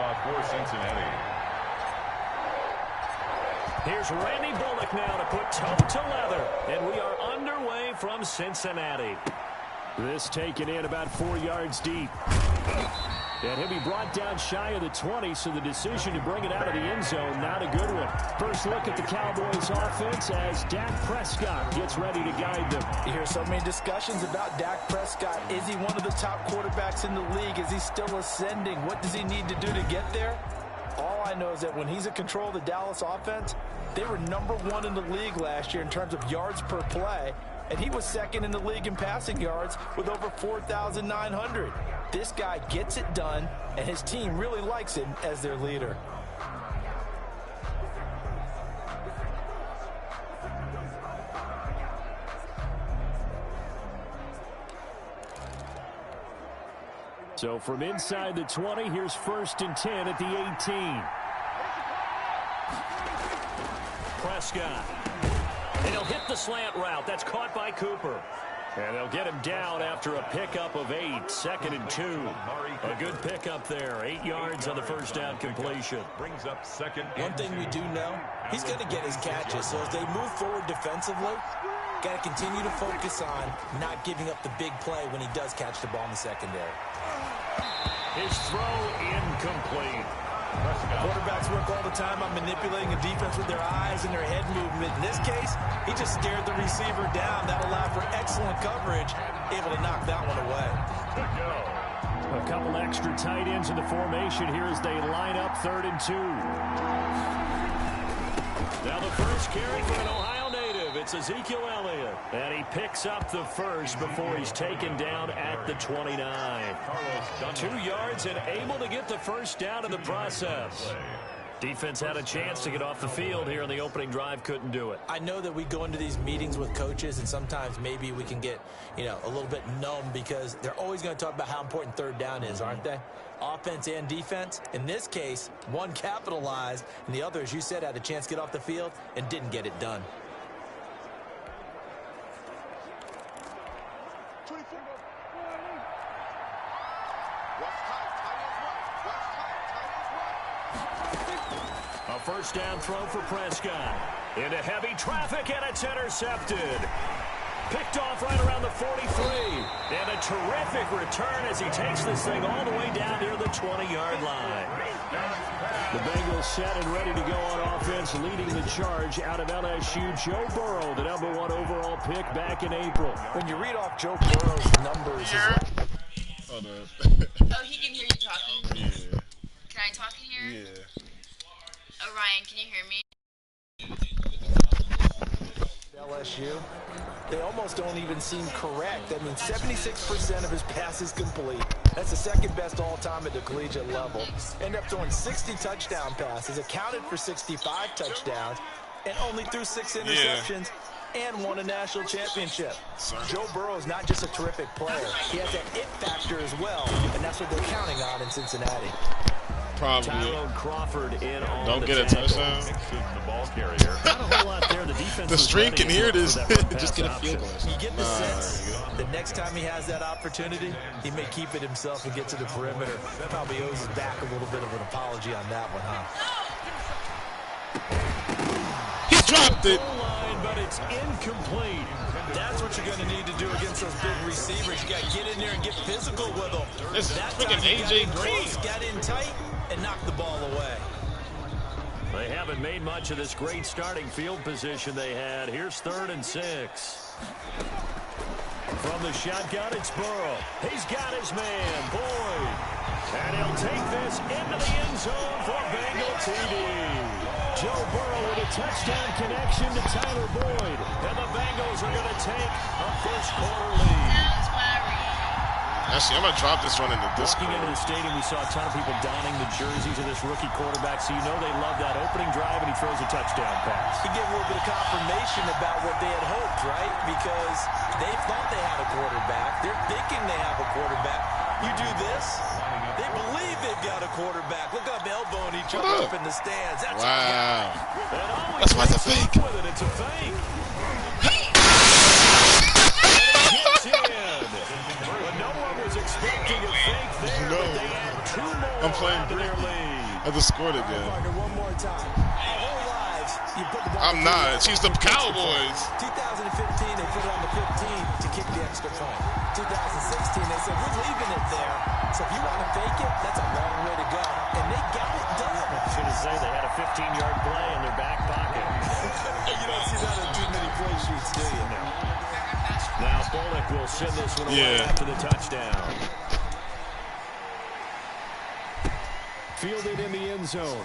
faceoff for Cincinnati. Here's Randy Bullock now to put toe to leather. And we are underway from Cincinnati. This taken in about 4 yards deep. And he'll be brought down shy of the 20, so the decision to bring it out of the end zone, not a good one. First look at the Cowboys offense as Dak Prescott gets ready to guide them. You hear so many discussions about Dak Prescott. Is he one of the top quarterbacks in the league? Is he still ascending? What does he need to do to get there? All I know is that when he's in control of the Dallas offense, they were #1 in the league last year in terms of yards per play. And he was second in the league in passing yards with over 4,900. This guy gets it done, and his team really likes him as their leader. So from inside the 20, here's 1st and 10 at the 18. Prescott. And he'll hit the slant route. That's caught by Cooper. And they'll get him down after a pickup of 8. 2nd and 2. A good pickup there. 8 yards on the first down completion. Brings up 2nd. One thing we do know, he's going to get his catches. So as they move forward defensively, got to continue to focus on not giving up the big play when he does catch the ball in the secondary. His throw incomplete. Quarterbacks work all the time on manipulating a defense with their eyes and their head movement. In this case, he just stared the receiver down. That allowed for excellent coverage, able to knock that one away. A couple extra tight ends in the formation here as they line up 3rd and 2. Now the first carry for an Ohio native. It's Ezekiel Elliott. And he picks up the first before he's taken down at the 29. 2 yards and able to get the first down in the process. Defense had a chance to get off the field here in the opening drive. Couldn't do it. I know that we go into these meetings with coaches, and sometimes maybe we can get, a little bit numb because they're always going to talk about how important 3rd down is, aren't they? Offense and defense. In this case, one capitalized, and the other, as you said, had a chance to get off the field and didn't get it done. A first down throw for Prescott. Into heavy traffic, and it's intercepted. Picked off right around the 43. And a terrific return as he takes this thing all the way down near the 20-yard line. The Bengals set and ready to go on offense, leading the charge out of LSU. Joe Burrow, the #1 overall pick back in April. When you read off Joe Burrow's numbers... Hold on. Oh, he can hear you talking? Yeah. Can I talk in here? Yeah. Oh, Ryan, can you hear me? LSU, they almost don't even seem correct. I mean, 76% of his passes complete. That's the 2nd best all-time at the collegiate level. End up throwing 60 touchdown passes, accounted for 65 touchdowns, and only threw 6 interceptions and won a national championship. Joe Burrow is not just a terrific player. He has that it factor as well, and that's what they're counting on in Cincinnati. Probably. Tyrone Crawford in on Don't the get a tackle. touchdown. The ball carrier. Not a whole lot there. The defense The stream can hear this. Just get a field goal. You get the sense the next time he has that opportunity, he may keep it himself and get to the perimeter. That probably owes his back a little bit of an apology on that one, huh? He dropped it. Line, but it's incomplete. That's what you're going to need to do against those big receivers. You got to get in there and get physical with them. This is freaking he got AJ in Green. close, got in tight, and knocked the ball away. They haven't made much of this great starting field position they had. Here's 3rd and 6. From the shotgun, it's Burrow. He's got his man, Boyd. And he'll take this into the end zone for Bengal TD. Joe Burrow with a touchdown connection to Tyler Boyd. And the Bengals are going to take a first-quarter lead. Sounds worried. Actually, I'm going to drop this one into this. Walking into the stadium, we saw a ton of people donning the jerseys of this rookie quarterback, so you know they love that opening drive, and he throws a touchdown pass. You get a little bit of confirmation about what they had hoped, right? Because they thought they had a quarterback. They're thinking they have a quarterback. You do this, they believe they've got a quarterback. Look up, elbowing each other up in the stands. That's Wow. That's why it's a fake. It's a fake. But no one was expecting a fake there, No. but they add 2 more I'm playing to their lead. scored again. Partner, one more time. Our whole lives, you put the ball I'm not. She's the Cowboys. 2015, they put it on the 15 to kick the extra point. 2016, they said, we're leaving it there. So if you want to fake it, that's a long way to go. And they got it done. I should have said they had a 15-yard play in their back pocket. You don't see that on too many play sheets, do you? Now Bullock will send this one away after the touchdown. Fielded in the end zone.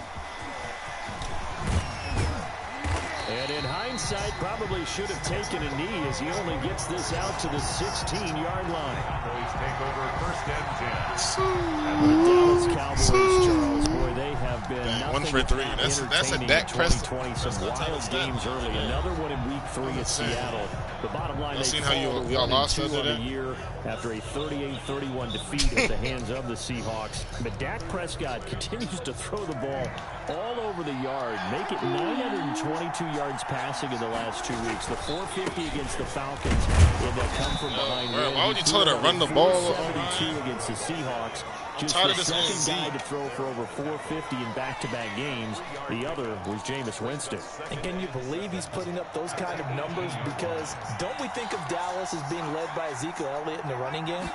And in hindsight, probably should have taken a knee as he only gets this out to the 16-yard line. Cowboys take over first and 10. The Dallas Cowboys, Charles, boy, they have been nothing 1 for 3. That's a Dak Prescott. 2020, some wild games early. Another one in week 3 at Seattle. The bottom line, they how y'all lost on after the that? year after a 38-31 defeat at the hands of the Seahawks. But Dak Prescott continues to throw the ball all over the yard, make it 922 yards passing in the last 2 weeks. The 450 against the Falcons in that come from behind. Why would you tell her to run the ball? 72 against the Seahawks. Just tired the of this second OZ. guy to throw for over 450 in back-to-back games. The other was Jameis Winston. And can you believe he's putting up those kind of numbers? Because don't we think of Dallas as being led by Ezekiel Elliott in the running game?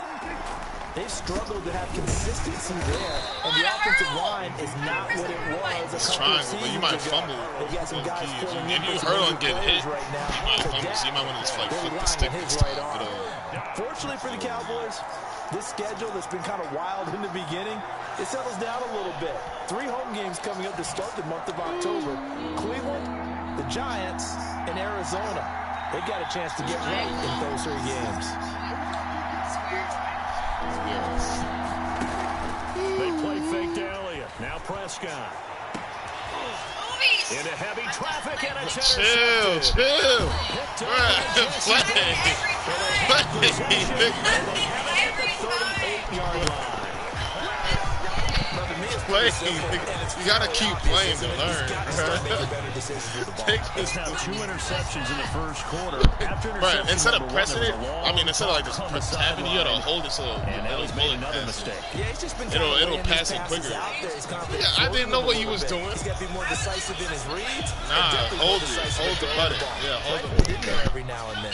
They've struggled to have consistency there, and the offensive line is not what it was a couple of seasons you might ago. fumble. They've got some guys filling in If you for hurt some on getting hit, players right now. you might So fumble. Dak, So you might want to just like they're flip the relying stick on and his stuff. right arm. Fortunately for the Cowboys, this schedule that's been kind of wild in the beginning, it settles down a little bit. 3 home games coming up to start the month of October. Cleveland, the Giants, and Arizona. They've got a chance to get right in those 3 games. They play fake to Elliott. Now Prescott. Into heavy traffic and it's Chill, intercepted. chill. Picked up Play. the 38-yard line. Play. You gotta keep playing to learn. Take It's this. now 2 interceptions in the first quarter. After Right, interception instead of number 1, pressing there it, was a long I mean, instead of like just talk on the having you gotta sideline. hold it so And it'll Elliott made bullet another pass. mistake. Yeah, he's just been It'll pass it quicker. Yeah, I didn't know what he was doing. He's got to be more decisive in his reads. Nah, hold it. Hold the button. Yeah, hold the Put it in there every now and then.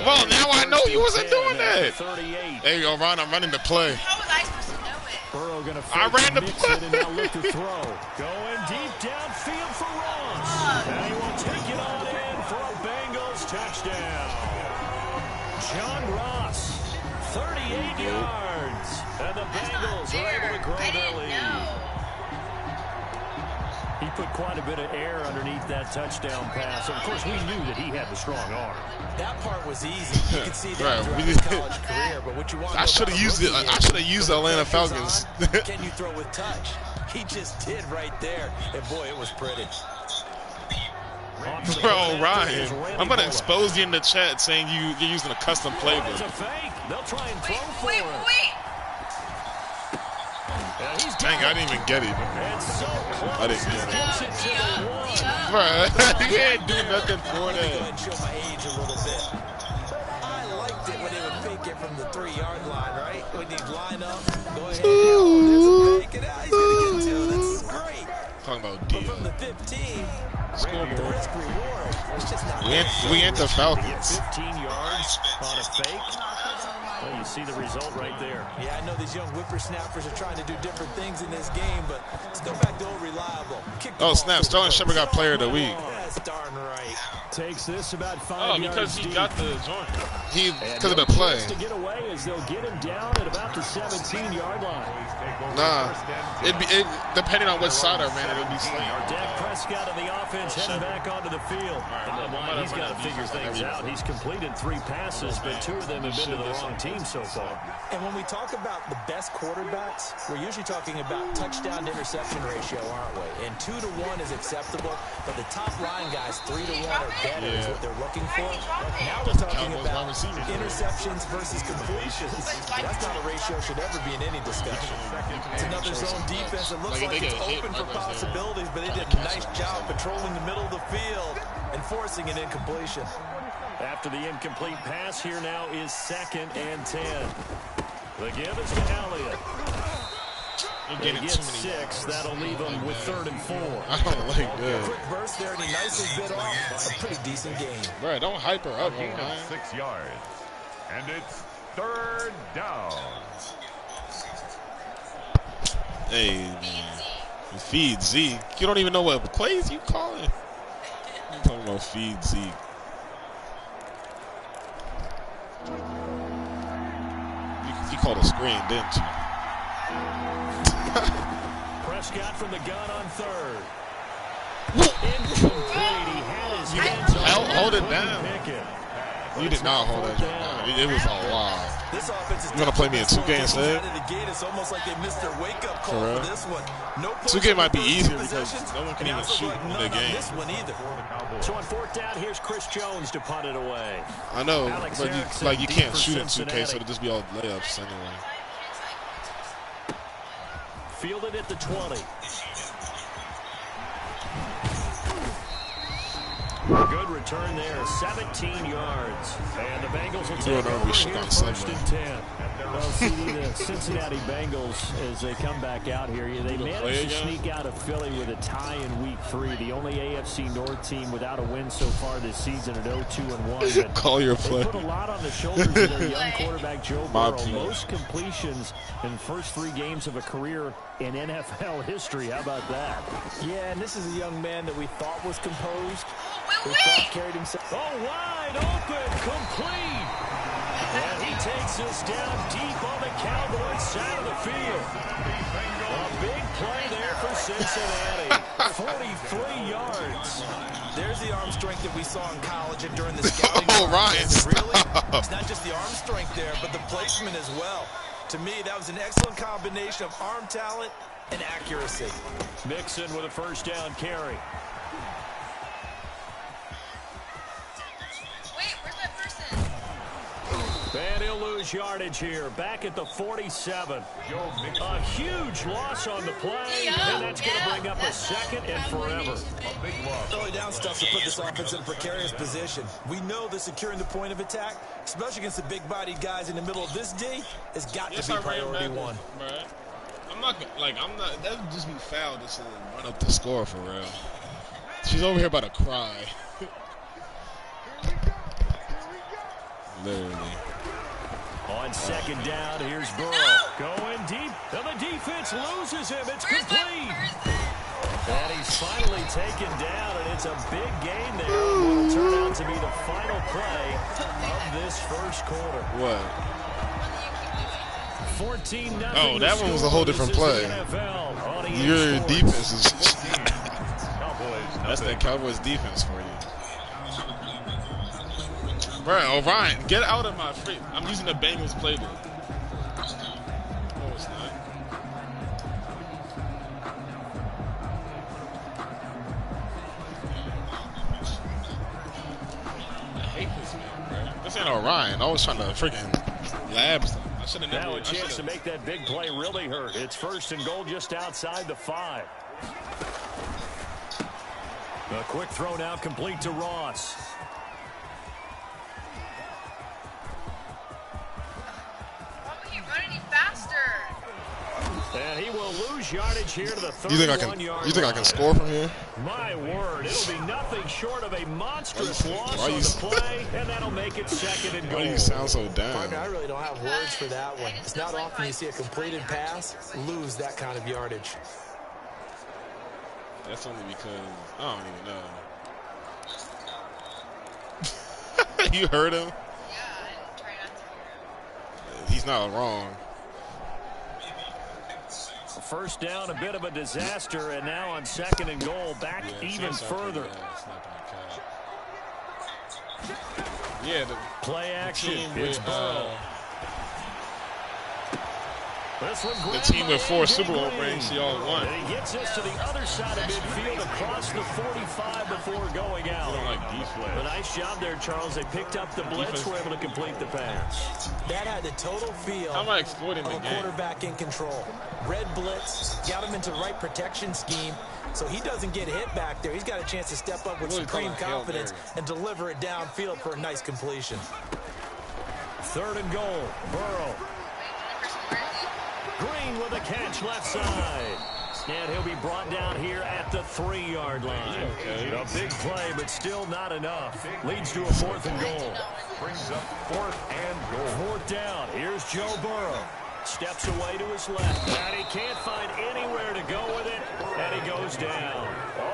Well, now I know you wasn't doing that. 38. Hey, yo, Ron, I'm running the play. How was I supposed to know it? Burrow gonna I ran the mix play. it and now look to throw. Going deep downfield for Ross. And he will take it on in for a Bengals touchdown. John Ross, 38 yards. And the Bengals are able to grow I their didn't lead. know. He put quite a bit of air underneath that touchdown pass. Of course, we knew that he had the strong arm. That part was easy. You could see that Right, throughout we his did. college career. But what you want to I know should about have used it. rookie I is should have used the Atlanta when the Falcons. pressure's on, can you throw with touch? He just did right there. And boy, it was pretty. Bro, Ryan, I'm gonna expose you in the chat saying you're using a custom It's playbook. a fake. They'll try and throw for Wait, him. wait. And he's Dang, I didn't even get it. And so close. I didn't get it. Gets it to the 1. Bro, you ain't do nothing for Go ahead that. and show my age a little bit. I liked it when they would fake it from the 3-yard line, right? When you'd line up, go ahead. Oh, there's a fake. And now he's going to get 2. This is great. Talking about But from deal. the 15, Scoreboard. the risk reward, it's just not We ain't the Falcons. 15 yards on a fake. Well, you see the result right there. Yeah, I know these young whippersnappers are trying to do different things in this game, but let's go back to old reliable. Kick the Oh, ball snap. to the Sterling post. Shepard got player of the week. That's darn right. Takes this about 5 Oh, yards because he deep. got the joint. Because of the play. To get away as they'll get him down at about the 17-yard line. Nah. It depending on which side I ran, it'll be slant. Dak Prescott of the offense heading back onto the field. Bottom line, he's got to figure things out. He's completed 3 passes, but 2 of them have been to the wrong team so far. And when we talk about the best quarterbacks, we're usually talking about touchdown to interception ratio, aren't we? And 2 to 1 is acceptable, but the top line guys, 3 to 1 or better is what they're looking for. Now we're talking Cowboys about wide receivers. interceptions versus completions. That's not a ratio should ever be in any discussion. It's another zone defense. It looks Like, like they it's get hit open for right there. possibilities, but they did a nice job patrolling the middle of the field and forcing an incompletion. After the incomplete pass, here now is 2nd and 10. The give is to Elliott. You're They getting get too many 6. That'll leave them with 3rd and 4. I don't like that. Quick burst there, and he nicely bit off a pretty decent game. Bro, don't hype her up, A gain of Orion. 6 yards. And it's 3rd down. Hey, man. Feed Zeke. You don't even know what plays you calling. I'm talking about feed Zeke. You called a screen, didn't you? Prescott from the gun on 3rd. Incomplete. He had his hands on it. Hold it down. Pickett. You did not hold that down. It was a while. This offense is You wanna play me in 2K instead? Out of the gate, it's almost like they missed their wake-up call For real? for this one. No 2K might be first easier possessions, because no one can and even also shoot like in none the on game. this one either. So on 4th down, here's Chris Jones to punt it away. I know, Alex but Erickson you deep can't for shoot in 2K, Cincinnati. so it'll just be all layups anyway. Fielded at the 20. Good return there, 17 yards. And the Bengals will take Doing over we should here, on 1st Sunday. and 10. Well, CD, the Cincinnati Bengals, as they come back out here, they managed to sneak out of Philly with a tie in Week 3. The only AFC North team without a win so far this season at 0-2-1. But Call your they play. put a lot on the shoulders of their young quarterback, Joe My Burrow. play. Most completions in the first 3 games of a career in NFL history. How about that? Yeah, and this is a young man that we thought was composed. We Wait, thought carried himself. Oh, wide open, complete. And he takes us down deep on the Cowboys side of the field. A big play there for Cincinnati. 43 yards. There's the arm strength that we saw in college and during the scouting. Oh, Ryan, process. Really, stop. it's not just the arm strength there, but the placement as well. To me, that was an excellent combination of arm talent and accuracy. Mixon with a 1st down carry. Wait, where's that person? And he'll lose yardage here. Back at the 47. A huge loss on the play. And that's going to bring up a 2nd and forever. Early down stuff to put this offense in a precarious position. We know that securing the point of attack, especially against the big-bodied guys in the middle of this D, has got to be priority 1. Right? I'm not. That would just be foul just to run up the score for real. She's over here about to cry. Literally. On 2nd down, here's Burrow. Going deep. And the defense loses him. It's complete. And he's finally taken down, and it's a big gain there. What'll turn out to be the final play of this first quarter. What? 14-0. Oh, that one was a whole different play. Your defense is. That's the Cowboys defense for you. Bro, Orion, get out of my face. I'm using the Bengals playbook. No, it's not. I hate this man, bro. This ain't Orion. I was trying to freaking lab stuff. I should have never. Now a chance to make that big play really hurt. It's 1st and goal just outside the 5. A quick throw now complete to Ross. Why would he run any faster? And he will lose yardage here to the 31-yard line. You think I can score from here? My word, it'll be nothing short of a monstrous loss on the play, and that'll make it 2nd and goal. Why do you sound so down? Partner, I really don't have words for that one. It's not often you see a completed pass lose that kind of yardage. That's only because I don't even know. You heard him? Yeah, I try not to hear him. He's not wrong. 1st down, a bit of a disaster, and now on 2nd and goal, back even further. Yeah, Play action. It's with, Burrow. The team with 4 Super Bowl rings, he all won. And he gets us to the other side of midfield across the 45 before going out. You don't like defense. A nice job there, Charles. They picked up the blitz, were able to complete the pass. That had the total feel How am I exploiting of the a game? quarterback in control. Red blitz, got him into the right protection scheme, so he doesn't get hit back there. He's got a chance to step up with Really supreme calling Hail confidence Mary. and deliver it downfield for a nice completion. 3rd and goal. Burrow. Green with a catch left side. And he'll be brought down here at the 3-yard line. A big play, but still not enough. Leads to a 4th and goal. Brings up 4th and goal. 4th down. Here's Joe Burrow. Steps away to his left. And he can't find anywhere to go with it. And he goes down.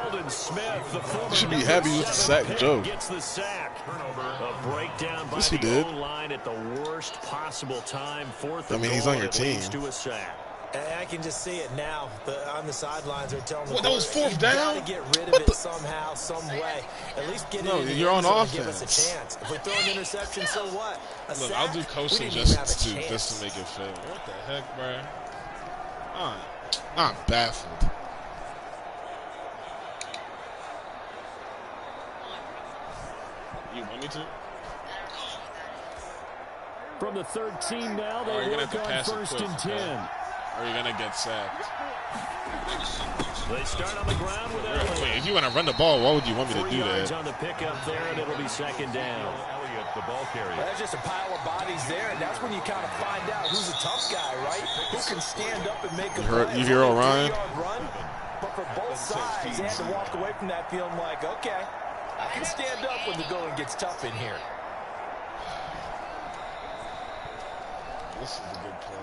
Aldon Smith, the former should be happy with the sack, Joe. Gets the sack. A breakdown by Yes, he the did. O-line at the worst possible time. 4th I and mean, he's goal, on your and it leads team. to a sack. And I can just see it now. On the sidelines, they're telling What, that was 4th down? You got to get rid of it somehow, some way. At least get No, it in the you're end on zone and give us a offense. chance. If we throw an interception, so what? Look, I'll do coaching just to make it fair. What the heck, bro? I'm baffled. You want me to? From the 13 now, Or are they you gonna work have to on pass it 1st quick, and 10. Or are you gonna get sacked? They start on the ground with Elliott. Wait, if you want to run the ball, why would you want me to 3 do yards that? on the pickup there, and it'll be 2nd down. Elliott, the ball carrier. That's just a pile of bodies there, and that's when you kind of find out who's a tough guy, right? Who can stand up and make a play. You hear Orion? 3-yard run, but for both sides, they had to walk away from that feeling like, okay, I can stand up when the going gets tough in here. This is a good play.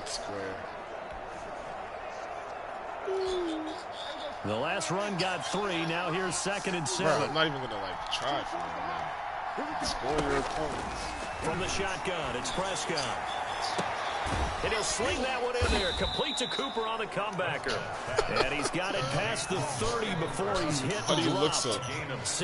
It's square. The last run got 3. Now here's 2nd and 7. Bro, I'm not even gonna like try for it. Like, score your opponents. From the shotgun, it's Prescott. And he'll sling that one in there. Complete to Cooper on the comebacker. And he's got it past the 30 before he's hit. How do you look so?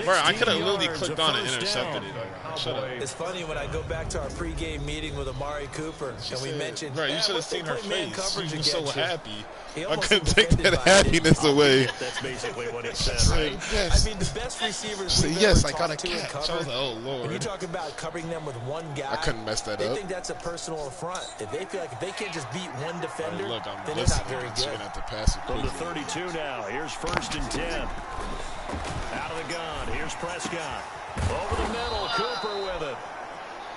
Bro, I could have literally clicked on and intercepted it. Like, shut up. It's funny when I go back to our pregame meeting with Amari Cooper, and we mentioned, bro, you should have once they seen her play man face. coverage She was so against you, happy. he I almost couldn't was take offended that by it. happiness away. That's basically what it said, Say, right? yes. I mean, the best receivers Say, we've yes, ever I got a talked to and catch. I covered, was like, oh, when you Lord. talk about covering them with one guy, I couldn't mess that they up. think that's a personal affront. If they feel like if they can't just beat one defender, Hey, look, I'm then they're not listening. very So you're good. going to have to pass it From the quickly. 32 now, here's 1st and 10. Out of the gun, here's Prescott. Over the middle, Cooper with it.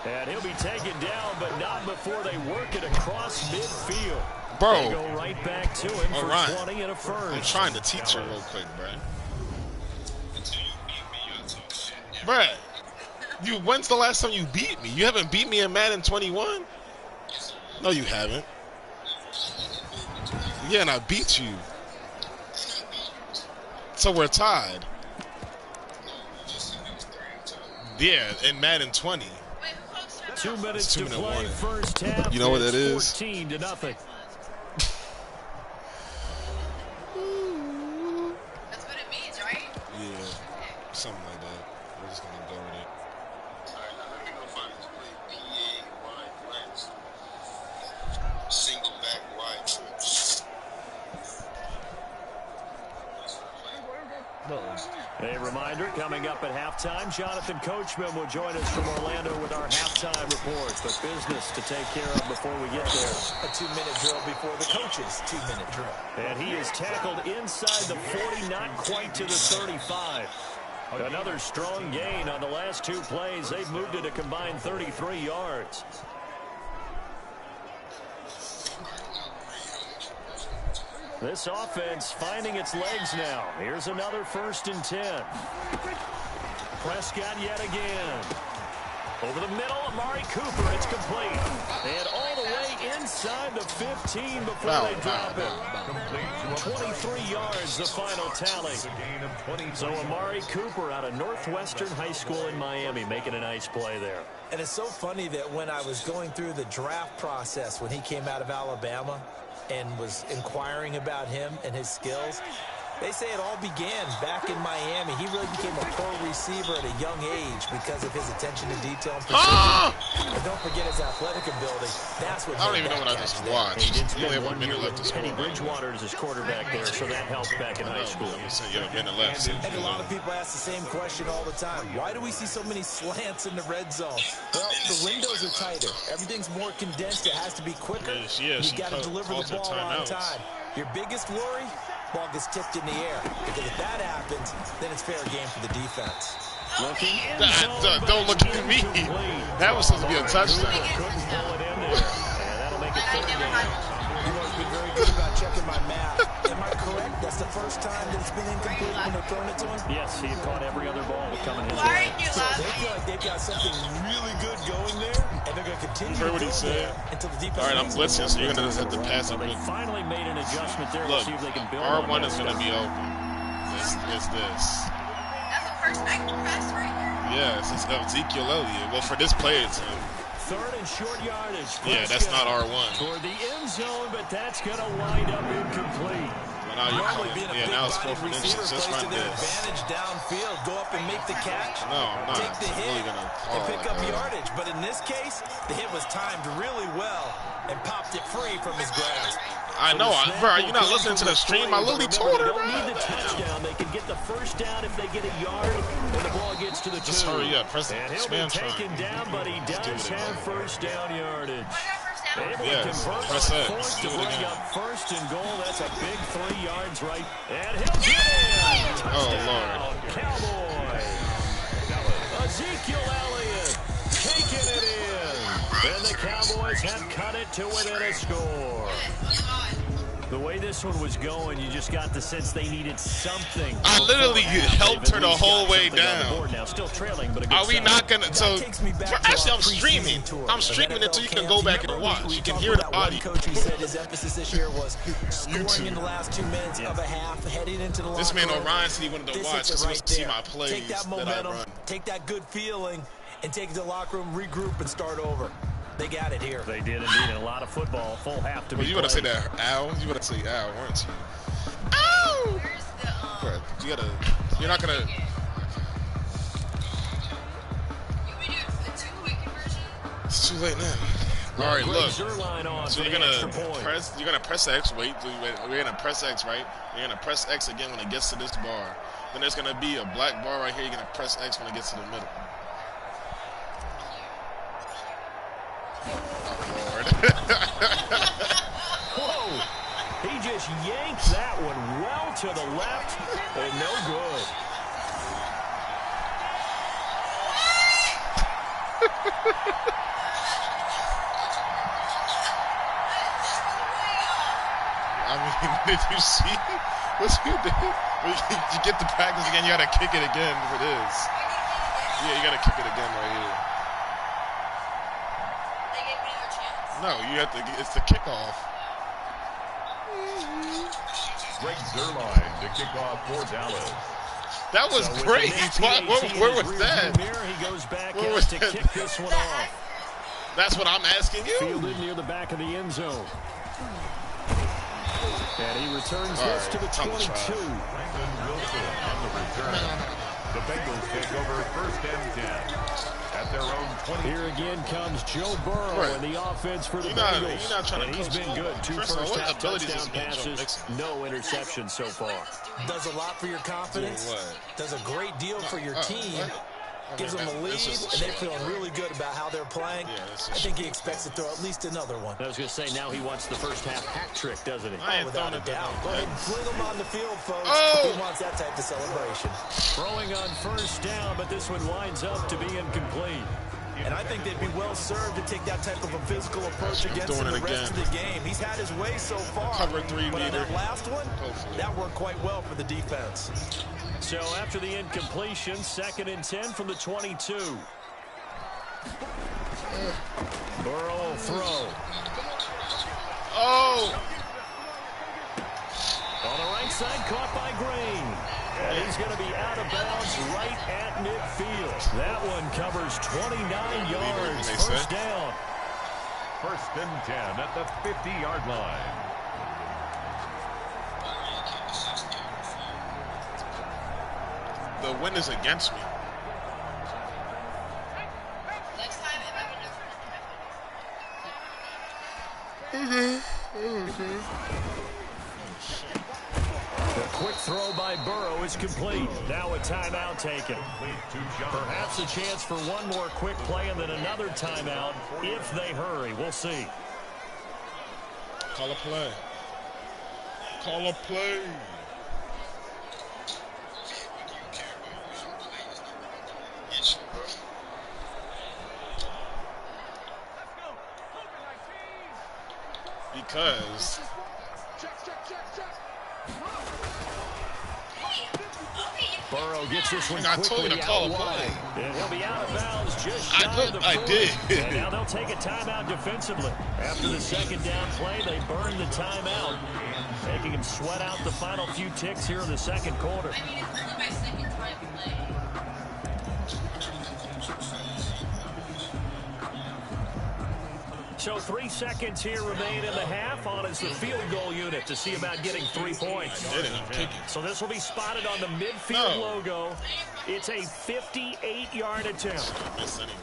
And he'll be taken down, but not before they work it across midfield. Bro. They go right back to him for Alright. 20 and a first. I'm trying to teach her real quick, bro. Bruh, when's the last time you beat me? You haven't beat me in Madden 21? No, you haven't. Yeah, and I beat you. So we're tied. Yeah, in Madden 20. Wait, who called time 2 out? minutes to 2-minute play, warning. first half. You know what It's that is? 14 to nothing. That's what it means, right? Yeah, something like that. We're just gonna go with it. Alright, now let me go find this play. PA wide flats. Single back wide trips. A reminder, coming up at halftime, Jonathan Coachman will join us from Orlando with our halftime report. But business to take care of before we get there. A 2-minute drill before the coach's 2-minute drill. And he is tackled inside the 40, not quite to the 35. Another strong gain on the last 2 plays. They've moved it a combined 33 yards. This offense finding its legs now. Here's another 1st and 10. Prescott yet again. Over the middle, Amari Cooper. It's complete. And all the way inside the 15 before they drop it. 23 yards, the final tally. So Amari Cooper out of Northwestern High School in Miami making a nice play there. And it's so funny that when I was going through the draft process when he came out of Alabama and was inquiring about him and his skills, they say it all began back in Miami. He really became a pro receiver at a young age because of his attention to detail and precision. And don't forget his athletic ability. That's what I don't made even know that what I just catch there. watched. He did You only spend have 1 1 year minute left to with score. Teddy Bridgewater as his quarterback there, so that helped back in high school. I'm saying you have a minute left. So And a lot of people ask the same question all the time. Why do we see so many slants in the red zone? Well, the windows are tighter. Everything's more condensed. It has to be quicker. Yeah, You've got to deliver the called her ball on timeouts. time. Your biggest worry? Ball gets tipped in the air. Because if that happens, then it's fair game for the defense. Looking in zone, Don't look at me. That was supposed to be a touchdown. couldn't pull it in there. And that'll make it third down. You know, he's been very good about checking my math. Am I correct? That's the first time that it's been incomplete when they've thrown it to him? Yes, he had caught every other ball coming his Why way. aren't you So they laughing? feel like they've got something really good going there, and they're going to continue Heard to what he build said. there until the defense. All right, I'm blitzing, so you're gonna just have to pass it. They finally made an adjustment there. We'll Look, see if they can build R1 on is that. gonna be open. It's this. That's the first night press right here. Yes, it's Ezekiel Elliott. Well, for this player, it's him. Third and short yardage. Yeah, that's not R1. Toward the end zone, but that's going to wind up incomplete. Well, now you're Normally calling. being a Yeah, big now it's bodied 4th and receiver inches. Just plays to run their this. advantage downfield, go up and make the catch. No, I'm not. Take the I'm hit really gonna call and pick it, up yardage. But in this case, the hit was timed really well and popped it free from his grasp. I know, bro. You're not listening to the stream. I literally told her, They don't bro. need the touchdown. They can get the first down if they get a yard and the ball gets to the Just 2. hurry up. Press the And he'll spam be trying. taken down, but he Let's do does it have again. first down yardage. I got first down. Able Yes, to convert press on X. fourth Do to it bring again. up first and goal. That's a big 3 yards right. And he'll get in. Touchdown, Lord. Cowboy. Ezekiel Elliott taking it in. And the Cowboys have cut it to within a score. The way this one was going, you just got the sense they needed something. I literally helped her the whole way down. Now still trailing, but a good Are we sign. not gonna? So Takes me back to actually, our I'm streaming. preseason tour I'm of streaming it so NFL you can camp. go back Remember and watch. we You can talked hear the about one audio. coach who said his emphasis this year was scoring YouTube. in the last 2 minutes of a half, heading into the This locker man room. Orion said he wanted to This watch hits it because he wants to see there. my plays Take that that I momentum, run. take that good feeling, and take it to the locker room, regroup, and start over. They got it here. They did indeed, and a lot of football, full half to Well, be you gotta say played. that, Al. You gotta say Al, weren't you? Ow! Where's the Bro, you gotta. You're not gonna. You want me to do it for the 2-point conversion? It's too late now. All right, Greg look. Zuerlein on So for you're the gonna extra point. press. You're gonna press X. Wait, we're gonna press X, right? You're gonna press X again when it gets to this bar. Then there's gonna be a black bar right here. You're gonna press X when it gets to the middle. Oh Lord. Whoa! He just yanked that one well to the left, and no good. I mean, did you see what you did? You get the practice again. You gotta kick it again for this. Yeah, you gotta kick it again right here. They gave me another chance. No, you have to. It's the kickoff. Greg Zuerlein to kick off for Dallas. That was So with great. the next Where PAT in was his rearview that? mirror, he goes back Where out was to that? kick this one off. That's what I'm asking you. Fielded near the back of the end zone. And he returns All this right, to the time to 22. try. Brandon Wilson on the return. The Bengals take over first and 10 at their own 20. Here again comes Joe Burrow Right. and the offense for the You're not- Bengals. you're not trying to And he's coach been him. good. 2 First of all, first what half abilities touchdown does he get, Joe passes, Mixon? no interceptions so far. Does a lot for your confidence. Doing what? Does a great deal for your team. What? Gives them a lead, It's just and they're feeling really good about how they're playing. Yeah, it's I just- think he expects to throw at least another one. I was going to say, now he wants the first half hat trick, doesn't he? I ain't Without throwing a it doubt. down. Go ahead and fling them on the field, folks. Oh! He wants that type of celebration. Throwing on first down, but this one winds up to be incomplete. And I think they'd be well served to take that type of a physical approach I'm against him doing the it rest again. of the game. He's had his way so far. Cover 3 but on meter. that last one, Hopefully. that worked quite well for the defense. So after the incompletion, 2nd and 10 from the 22. Burrow will throw. Oh! On the right side, caught by Green. And he's going to be out of bounds right at midfield. That one covers 29 yards. they First say. down. First and 10 at the 50-yard line. The wind is against me. Next time, if I can do The quick throw by Burrow is complete. Now a timeout taken. Perhaps a chance for one more quick play and then another timeout if they hurry. We'll see. Call a play. Call a play. because Burrow gets this one I told you quickly to call out a play. wide. And he'll be out of bounds just I shy of the 40. I did. And now they'll take a timeout defensively. After the second down play, they burn the timeout, making him sweat out the final few ticks here in the second quarter. I mean, it's only my second time playing. So 3 seconds here remain in the half. On is the field goal unit to see about getting 3 points. I did it. I'm kicking. So this will be spotted on the midfield No. logo. It's a 58-yard attempt. I missed anyway.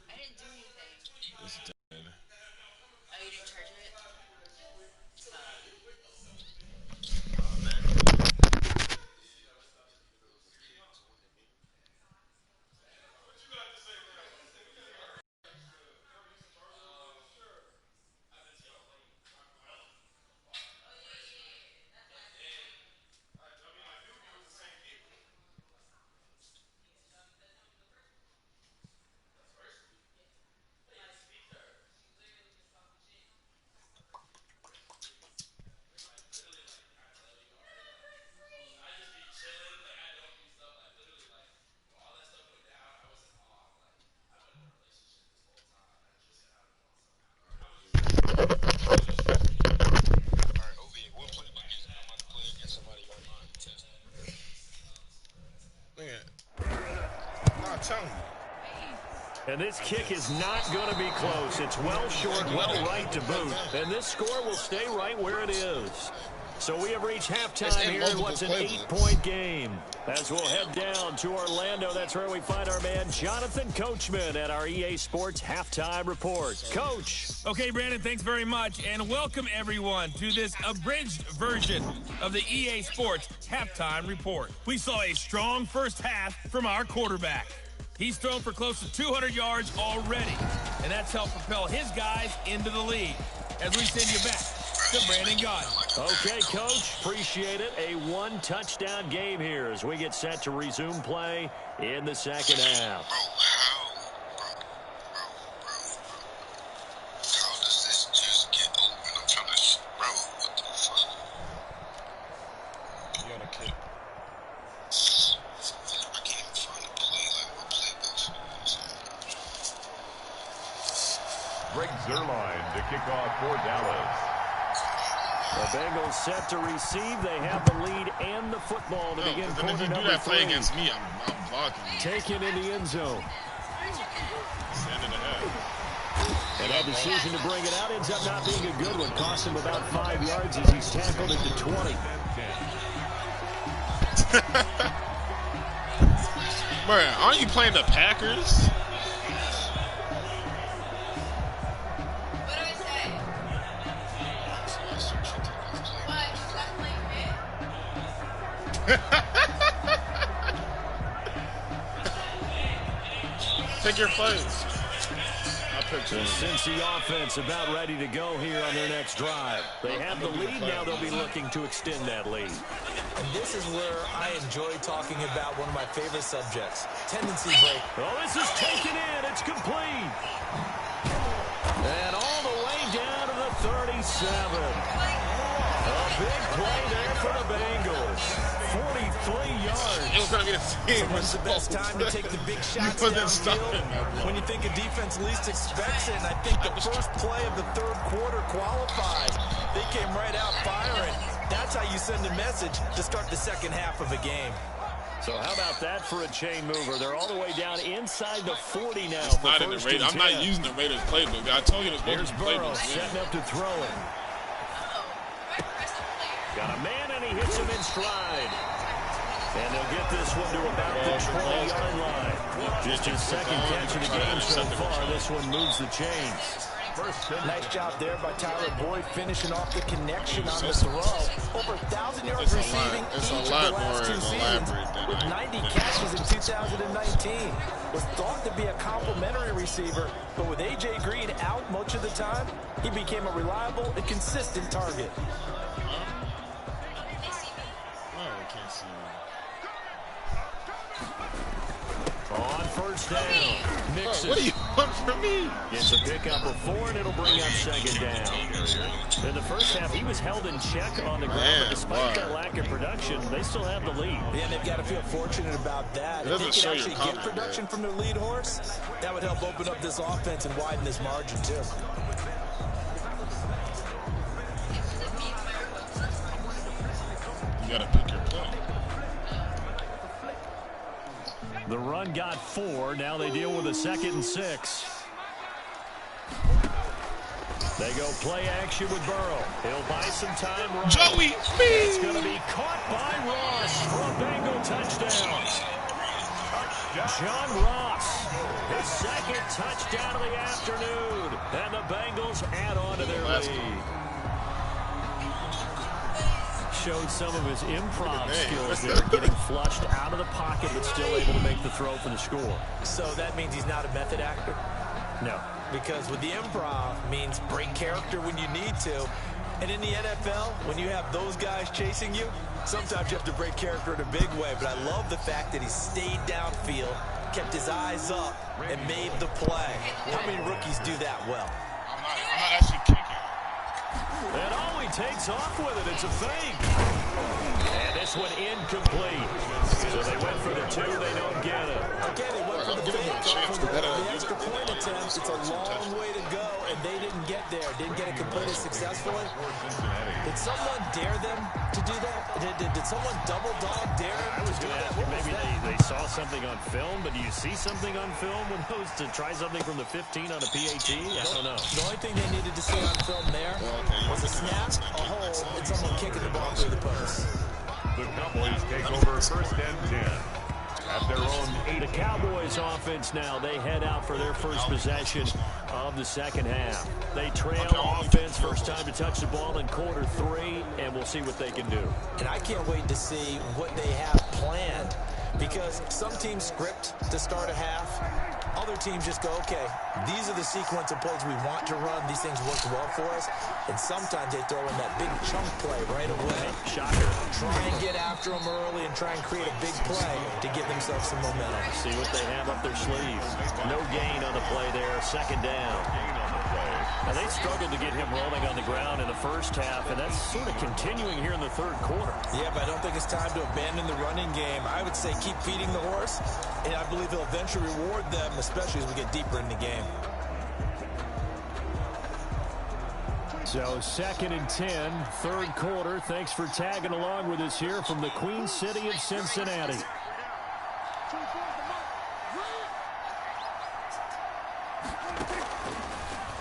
I didn't do anything. It's dead. Oh, you didn't charge it? And this kick is not going to be close. It's well short, well right to boot. And this score will stay right where it is. So we have reached halftime here in what's an 8-point game. As we'll head down to Orlando, that's where we find our man Jonathan Coachman at our EA Sports Halftime Report. Coach. Okay, Brandon, thanks very much. And welcome, everyone, to this abridged version of the EA Sports Halftime Report. We saw a strong first half from our quarterback. He's thrown for close to 200 yards already, and that's helped propel his guys into the lead. As we send you back to Brandon Gaudin. Okay, Coach, appreciate it. A one-touchdown game here as we get set to resume play in the second half. How does this just get open? I'm trying to, bro, what the fuck? You got a kick. I can't even find a play, like what playbooks. Greg Zuerlein to kick off for Dallas. The Bengals set to receive. They have the lead and the football to begin Then if quarter you do number that play 3. against me, I'm blocking you. Taken in the end zone. Stand in the head. And that decision to bring it out ends up not being a good one. Cost him about 5 yards as he's tackled at the 20. Man, aren't you playing the Packers? What do I say? What? You got playing Take your plays. I picked The you. Cincy offense about ready to go here on their next drive. They have the lead. Now they'll be looking to extend that lead. And this is where I enjoy talking about one of my favorite subjects, tendency break. Oh, this is taken in. It's complete. And all the way down to the 37. A big play there for the Bengals. 43 yards. It was going to be the same When's the best time to take the big shots downfield? When you think a defense least expects it, and I think the first play of the third quarter qualifies. They came right out firing. That's how you send a message to start the second half of a game. So how about that for a chain mover? They're all the way down inside the 40 now. For Not in the first Raiders. and I'm 10. not using the Raiders playbook. I told you to go Here's to the Burrow playbook. setting up to throw it. Got a man, and he hits him in stride. And they'll get this one to about the 20-yard line. Just his second catch of the game so far. This one moves the chains. Nice job there by Tyler Boyd, finishing off the connection on the throw. Over 1,000 yards receiving It's a each of lot the last more 2 seasons, elaborate than with I 90 think. catches in 2019. Was thought to be a complimentary receiver, but with A.J. Green out much of the time, he became a reliable and consistent target. No, I can't see. On first down, Mixon What do you want from me? gets a pickup of 4, and it'll bring up second down. In the first half, he was held in check on the ground, but despite that lack of production, they still have the lead. Yeah, they've got to feel fortunate about that. It If they doesn't show can your actually get confidence. production from their lead horse, that would help open up this offense and widen this margin, too. You gotta pick your play. The run got 4. Now they deal with a 2nd and 6. They go play action with Burrow. He'll buy some time. Running. Joey! It's going to be caught by Ross for a Bengal touchdown. John Ross, his 2nd touchdown of the afternoon. And the Bengals add on to their lead. Showed some of his improv skills there, getting flushed out of the pocket, but still able to make the throw for the score. So that means he's not a method actor? No. Because with the improv means break character when you need to. And in the NFL, when you have those guys chasing you, sometimes you have to break character in a big way. But I love the fact that he stayed downfield, kept his eyes up, and made the play. How many rookies do that well? I'm not actually kicking. And oh, he takes off with it. It's a fake. And this one incomplete. So they went for the 2. They don't get it. Again, they went for the fake off of the extra point attempt. It's a long way to go, and they didn't get there. Didn't get it completed successfully. Did someone dare them to do that? Did someone double dog dare them to do that? What was Maybe that? they saw something on film, but do you see something on film when those to try something from the 15 on a PAT? I don't know. The only thing they needed to see on film there was a snap, a hold, and someone kicking the ball through the post. The Cowboys take over first and 10 at their own 8. The Cowboys offense now, they head out for their first possession of the second half. They trail offense, first time to touch the ball in quarter 3, and we'll see what they can do. And I can't wait to see what they have planned, because some teams script to start a half. Other teams just go, okay, these are the sequence of plays we want to run. These things work well for us. And sometimes they throw in that big chunk play right away. Shocker. Try and get after them early and try and create a big play to give themselves some momentum. See what they have up their sleeves. No gain on the play there. Second down. Now, they struggled to get him rolling on the ground in the first half, and that's sort of continuing here in the third quarter. Yeah, but I don't think it's time to abandon the running game. I would say keep feeding the horse, and I believe he'll eventually reward them, especially as we get deeper in the game. So 2nd and 10, third quarter. Thanks for tagging along with us here from the Queen City of Cincinnati.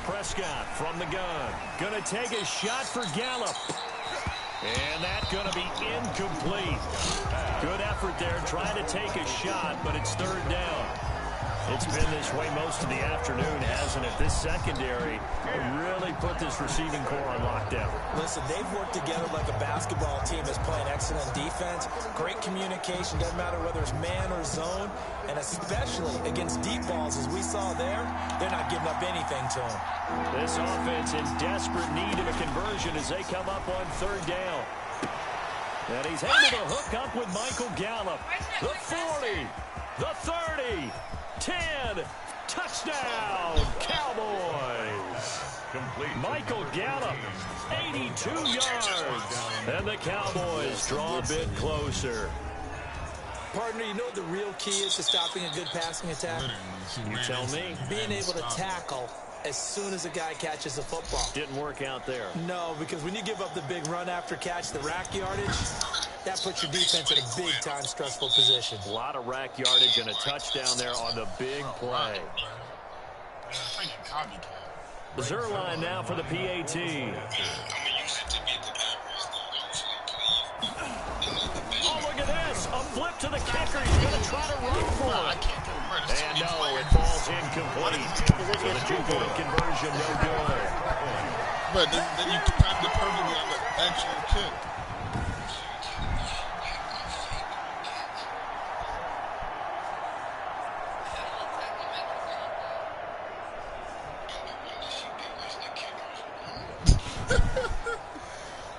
Prescott from the gun. Gonna take a shot for Gallup. And that's gonna be incomplete. Good effort there trying to take a shot, but it's third down. It's been this way most of the afternoon, hasn't it? This secondary really put this receiving core on lockdown. Listen, they've worked together like a basketball team that's playing excellent defense. Great communication, doesn't matter whether it's man or zone. And especially against deep balls, as we saw there, they're not giving up anything to them. This offense in desperate need of a conversion as they come up on third down. And he's able to hook up with Michael Gallup. The 40, the 30, 10, touchdown, Cowboys. Complete. Michael Gallup, 82 yards. And the Cowboys draw a bit closer. Partner, you know what the real key is to stopping a good passing attack? You tell me. Being able to tackle as soon as a guy catches the football. Didn't work out there. No, because when you give up the big run after catch, the rack yardage, that puts your defense in a big-time stressful position. A lot of rack yardage and a touchdown there on the big play. Zerline now for the PAT. Oh, look at this. A flip to the kicker. He's going to try to run for it. And no, it falls incomplete. So the two-point conversion, no good. But then you timed it perfectly on the actual kick.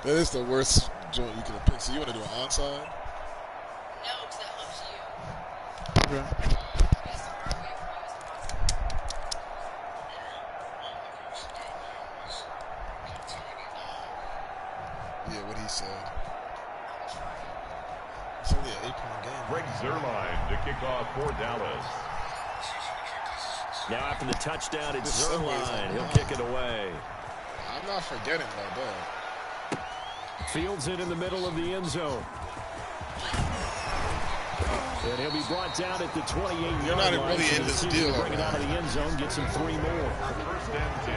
That is the worst joint you could have picked. So you want to do an onside? No, because that helps you. Okay. said. It's only an 8-point game. Greg Zuerlein to kick off for Dallas. Now after the touchdown, it's Zuerlein. He'll kick it away. I'm not forgetting about that. Fields it in the middle of the end zone. And he'll be brought down at the 28-yard You're not line. really in this deal. Bring it out of the end zone, gets him 3 more. First and 10.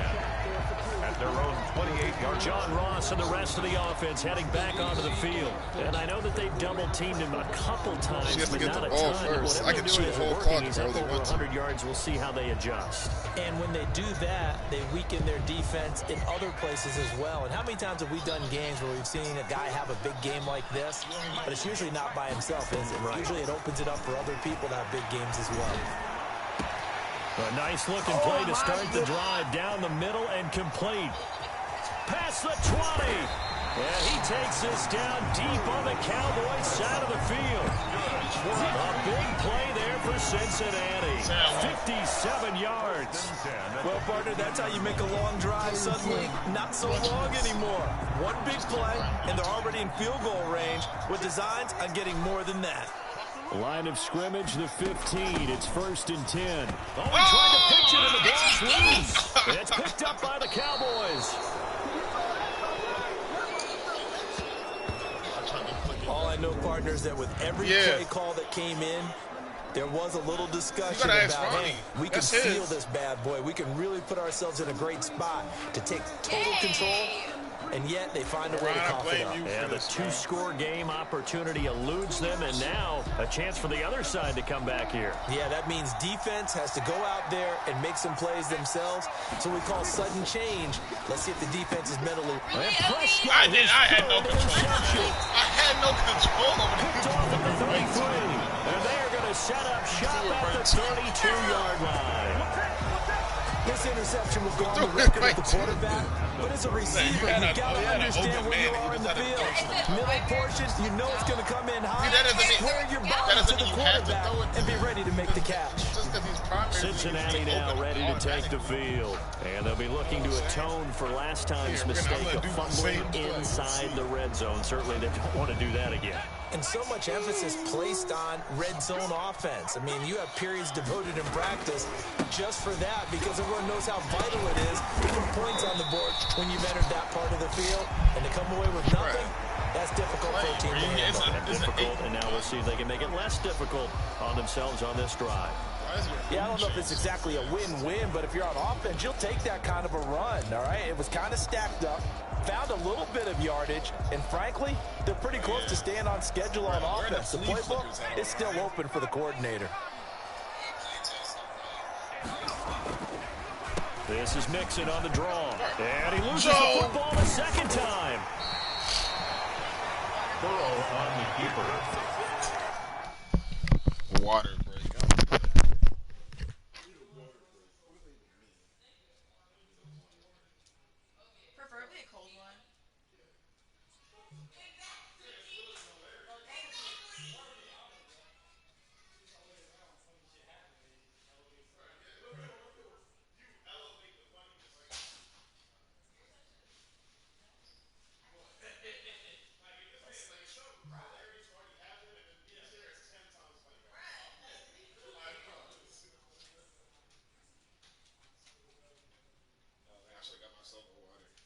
At their own 28-yard. John Ross and the rest of the offense heading back onto the field. And I know that they've double-teamed him a couple times, She has to but get not the a ball ton. first. Whatever I can they're shoot doing a whole is clock working. if He's I up really over want to. 100 yards. We'll see how they adjust. And when they do that, they weaken their defense in other places as well. And how many times have we done games where we've seen a guy have a big game like this, but it's usually not by himself, is it? Right. Usually it opens it up for other people to have big games as well. A nice-looking play to start the drive down the middle and complete. Past the 20. And he takes this down deep on the Cowboys side of the field. A big play there for Cincinnati. 57 yards. Well, partner, that's how you make a long drive suddenly not so long anymore. One big play, and they're already in field goal range with designs on getting more than that. Line of scrimmage, the 15. It's 1st and 10. Oh, he tried to pitch it, and the ball's loose. It's picked up by the Cowboys. All I know, partner, is that with every play call that came in, there was a little discussion about, hey, we can steal this bad boy. We can really put ourselves in a great spot to take total control, and yet they find a way to cough it up. Yeah, the 2-score game opportunity eludes them, and now a chance for the other side to come back here. Yeah, that means defense has to go out there and make some plays themselves. So we call sudden change. Let's see if the defense is mentally. I had no control. I had no control over the Picked off at the 33. And they are going to set up shop at the 32-yard line. This interception will go on the record with the quarterback, but as a receiver, you've got to understand where you are in the field. Middle portion, you know it's going to come in high. Square your body to the quarterback and be ready to make the catch. Cincinnati now ready to take the field. And they'll be looking to atone for last time's mistake of fumbling inside the red zone. Certainly they don't want to do that again. And so much emphasis placed on red zone offense. I mean, you have periods devoted in practice just for that because everyone knows how vital it is to put points on the board when you've entered that part of the field. And to come away with nothing, that's difficult for a team to handle. Difficult, and now we'll see if they can make it less difficult on themselves on this drive. Yeah, I don't know if it's exactly a win-win, but if you're on offense, you'll take that kind of a run, all right? It was kind of stacked up, found a little bit of yardage, and frankly, they're pretty close to staying on schedule on offense. The playbook is still open for the coordinator. This is Mixon on the draw. And he loses the football the second time. Burrow on the keeper. Water break. Preferably a cold one.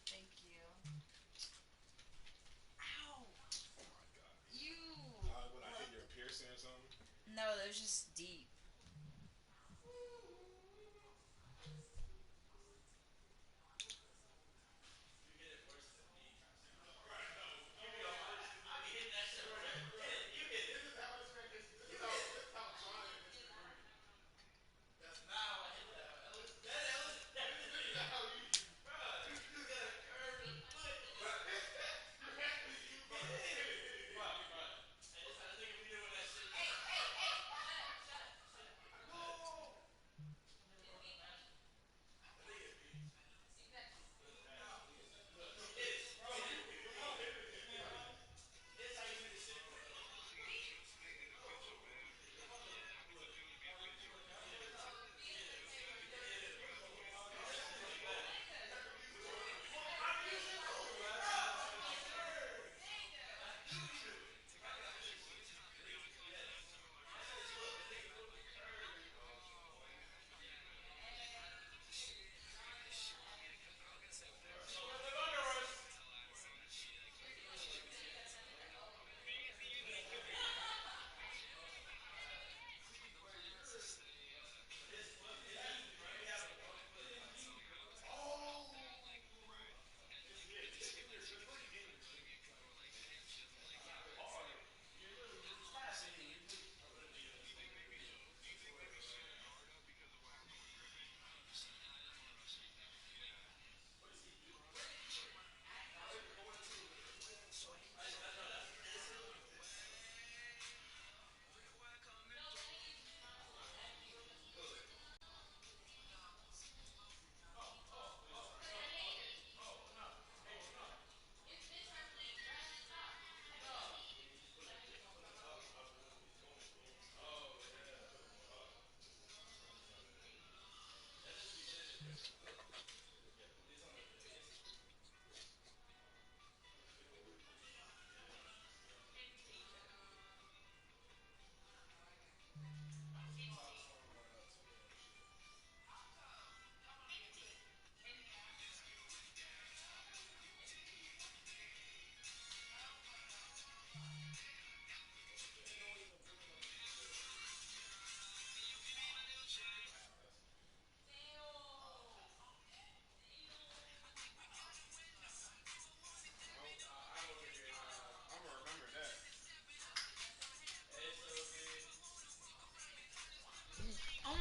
Thank you. Ow! You! When I hit your piercing or something? No, that was just deep.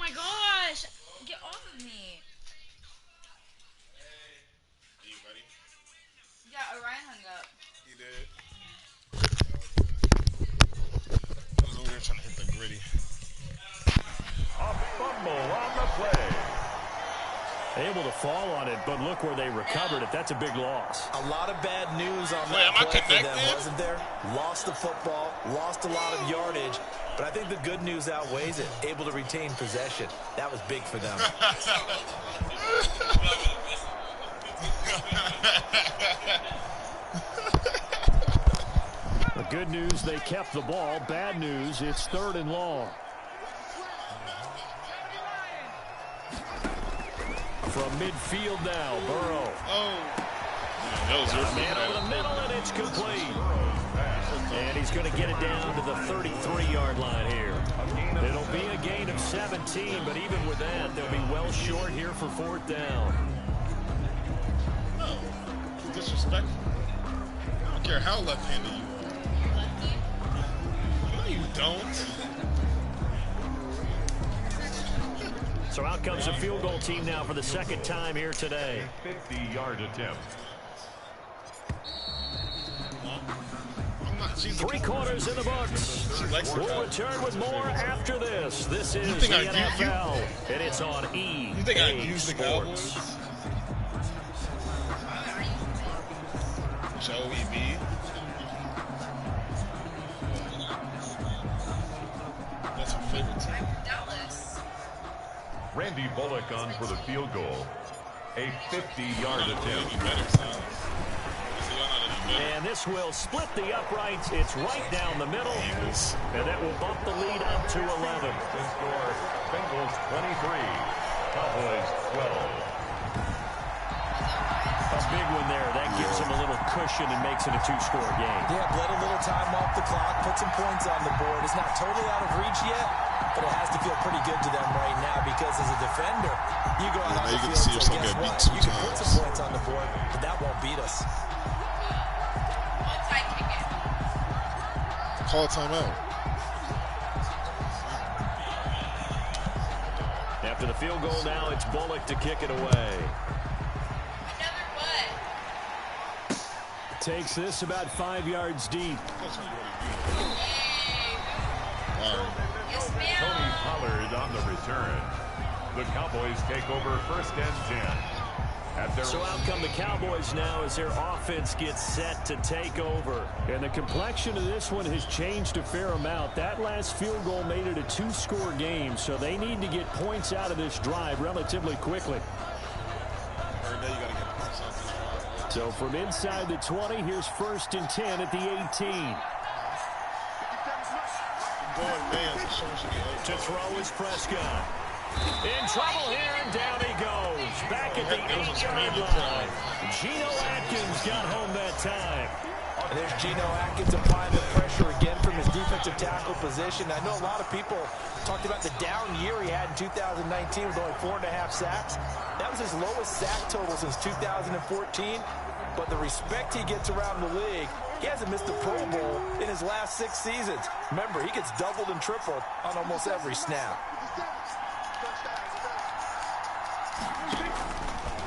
my gosh! Get off of me. Are you ready? Yeah, Orion hung up. He did. I was over there trying to hit the gritty. A fumble on the play. Able to fall on it, but look where they recovered it. That's a big loss. A lot of bad news on Wait, that am I play for them, connected? wasn't there? Lost the football, lost a lot of yardage, but I think the good news outweighs it. Able to retain possession. That was big for them. The good news, they kept the ball. Bad news, it's 3rd and long. From midfield now, Burrow. Oh. That was your Man over the middle, and it's complete. And he's going to get it down to the 33-yard line here. It'll be a gain of 17, but even with that, they'll be well short here for 4th down. No. Disrespectful. I don't care how left-handed you are. No, you don't. So out comes a field goal team now for the 2nd time here today. 50-yard attempt. I'm not. She's 3 quarters in the books. She likes her. We'll return with more after this. This is the think NFL, and it's on EA You think I use the Sports. Cowboys? Joe E.B. That's her favorite team. Dallas. Randy Bullock on for the field goal. A 50-yard attempt. Better, son. So y'all not any better. And this will split the uprights. It's right down the middle. Eagles. And that will bump the lead up to 11. The score, Bengals 23, Cowboys 12. A big one there. That gives them a little cushion and makes it a 2-score game. Yeah, bled a little time off the clock, put some points on the board. It's not totally out of reach yet, but it has to feel pretty good to them right now because as a defender, you go out on now the you get field to see and if say, someone guess get what? beat 2 You can put some times. points on the board, but that won't beat us. Onside kick it. Call a timeout. After the field goal now, it's Bullock to kick it away. Another what? Takes this about 5 yards deep. Yes, Tony ma'am. Pollard on the return. The Cowboys take over 1st and 10. At their So out come the Cowboys now as their offense gets set to take over. And the complexion of this one has changed a fair amount. That last field goal made it a 2-score game, so they need to get points out of this drive relatively quickly. Every day you gotta get points off this drive. So from inside the 20, here's 1st and 10 at the 18. Going man, so someone should get To throw is Prescott. In trouble here, and down he goes. Back at the 8-yard line. Geno Atkins got home that time. And there's Geno Atkins applying the pressure again from his defensive tackle position. I know a lot of people talked about the down year he had in 2019 with only 4.5 sacks. That was his lowest sack total since 2014. But the respect he gets around the league, he hasn't missed a Pro Bowl in his last 6 seasons. Remember, he gets doubled and tripled on almost every snap.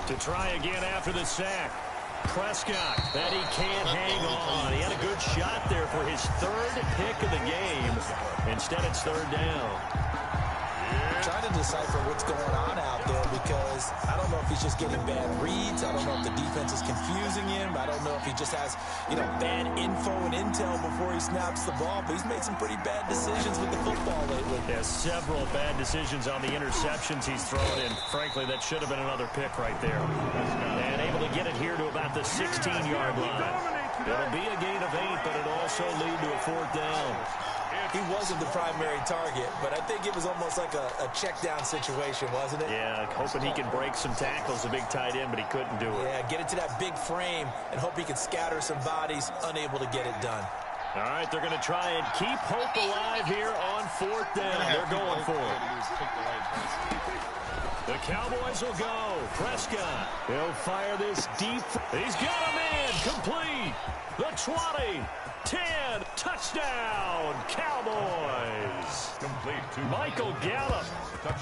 To try again after the sack. Prescott, that he can't hang on. He had a good shot there for his 3rd pick of the game. Instead, it's 3rd down. Trying to decipher what's going on out there because I don't know if he's just getting bad reads. I don't know if the defense is confusing him. I don't know if he just has, bad info and intel before he snaps the ball. But he's made some pretty bad decisions with the football lately. Has several bad decisions on the interceptions he's thrown in. Frankly, that should have been another pick right there. And able to get it here to about the 16-yard line. It'll be a gain of 8, but it'll also lead to a 4th down. He wasn't the primary target, but I think it was almost like a check down situation, wasn't it? Yeah, hoping he can break some tackles, a big tight end, but he couldn't do it. Yeah, get it to that big frame and hope he can scatter some bodies, unable to get it done. All right, they're going to try and keep hope alive here on 4th down. They're going for it. The Cowboys will go. Prescott. He'll fire this deep. He's got a man. Complete. The 20. 10. Touchdown. Cowboys. complete Michael Gallup,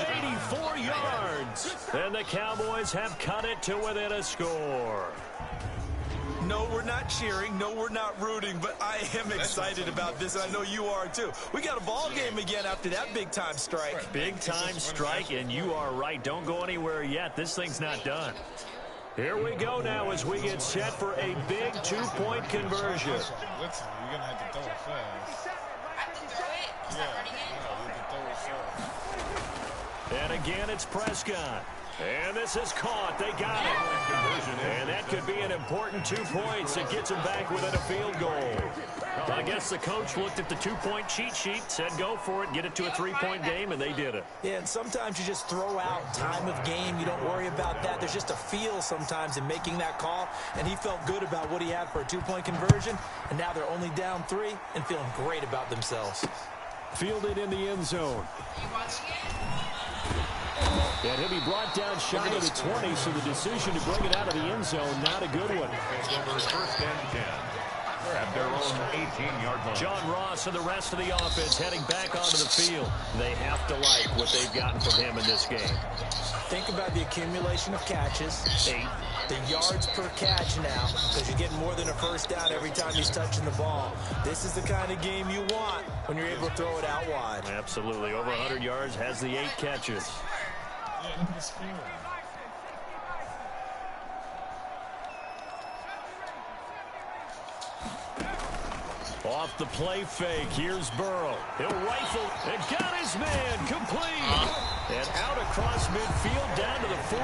84 yards. And the Cowboys have cut it to within a score. No, we're not cheering. No, we're not rooting. But I am excited about this. I know you are, too. We got a ball game again after that big-time strike. Big-time strike, and you are right. Don't go anywhere yet. This thing's not done. Here we go now as we get set for a big two-point conversion. Listen, you're going to have to throw it fast. I have to throw it? Start running it? You have to throw it fast. And again, it's Prescott. And this is caught. They got it. And that could be an important 2 points. It gets them back within a field goal. I guess the coach looked at the two-point cheat sheet, said go for it, get it to a three-point game, and they did it. Yeah, and sometimes you just throw out time of game. You don't worry about that. There's just a feel sometimes in making that call, and he felt good about what he had for a two-point conversion, and now they're only down 3 and feeling great about themselves. Fielded in the end zone. And he'll be brought down shy of the 20, so the decision to bring it out of the end zone, not a good one. Over first and 10 at their own 18-yard line. John Ross and the rest of the offense heading back onto the field. They have to like what they've gotten from him in this game. Think about the accumulation of catches. 8. The yards per catch now, because you're getting more than a first down every time he's touching the ball. This is the kind of game you want when you're able to throw it out wide. Absolutely. Over 100 yards, has the 8 catches. Yeah, look at the score. Off the play fake, here's Burrow. He'll rifle, and got his man, complete. And out across midfield, down to the 45.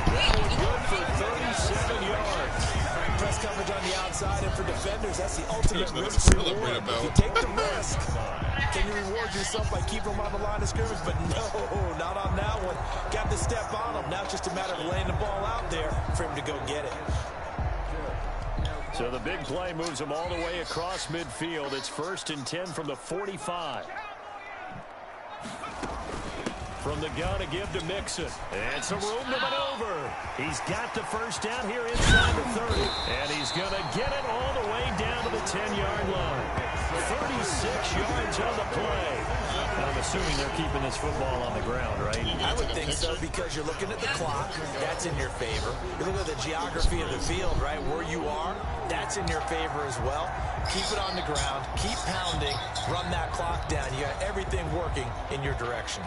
That one good for 37 yards. Press coverage on the outside, and for defenders, that's the ultimate risk reward. If you take the risk, can you reward yourself by keeping them on the line of scrimmage? But no, not on that one. Got to step on them. Now it's just a matter of laying the ball out there for him to go get it. So the big play moves them all the way across midfield. It's 1st and 10 from the 45. From the gun to give to Mixon. And some room to maneuver. He's got the first down here inside the 30. And he's going to get it all the way down to the 10-yard line. 36 yards on the play. I'm assuming they're keeping this football on the ground, right? I would think so, because you're looking at the clock. That's in your favor. You're looking at the geography of the field, right? Where you are, that's in your favor as well. Keep it on the ground. Keep pounding. Run that clock down. You got everything working in your direction.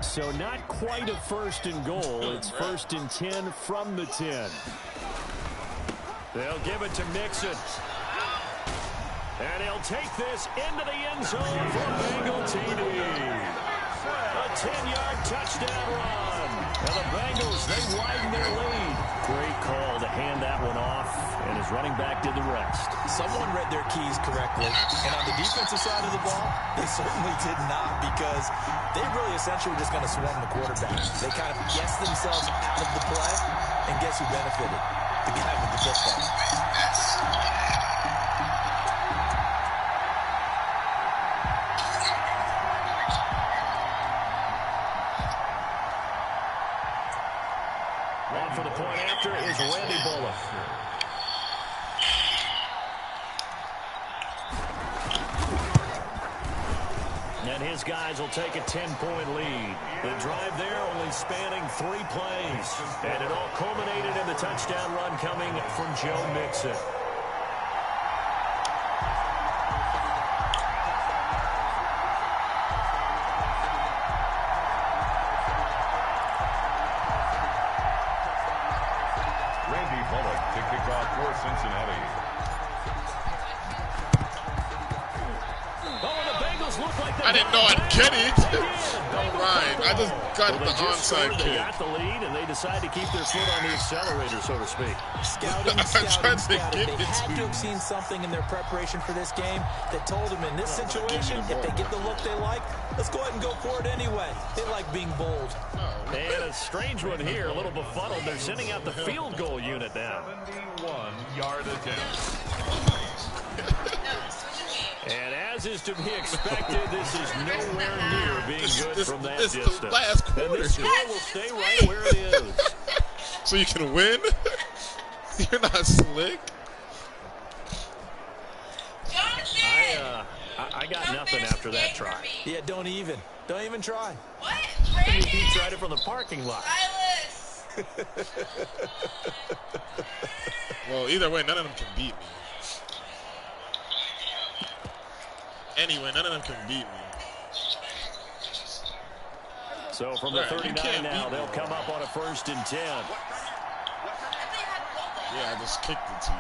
So not quite a 1st and goal. It's 1st and 10 from the 10. They'll give it to Mixon. And he'll take this into the end zone for Bengal TD. A 10-yard touchdown run. And the Bengals, they widen their lead. Great call to hand that one off, and his running back did the rest. Someone read their keys correctly, and on the defensive side of the ball, they certainly did not, because they really essentially were just going to swarm the quarterback. They kind of guessed themselves out of the play, and guess who benefited? The guy with the football. On for the point after is Randy Bullock. And his guys will take a 10-point lead. The drive there only spanning 3 plays. And it all culminated in the touchdown run coming from Joe Mixon. Randy Bullock to kick off for Cincinnati. Look like I didn't know I'd get it. All right. I just got the onside They kick. got the lead, and they decide to keep their foot on the accelerator, so to speak. Scouting. They had to have seen something in their preparation for this game that told them in this situation, if they get the look they like, let's go ahead and go for it anyway. They like being bold. And a strange one here, a little befuddled. They're sending out the field goal unit now. 71-yard attempt. And as is to be expected, this is nowhere near being good from that this distance. the last And quarter. the score will stay right where it is. So you can win? You're not slick? got nothing after that try. Yeah, don't even try. What? He tried it from the parking lot. Silas! Well, either way, none of them can beat me. Anyway, none of them can beat me. So from the 39 now, they'll come up on a 1st and 10. Yeah, I just kicked it to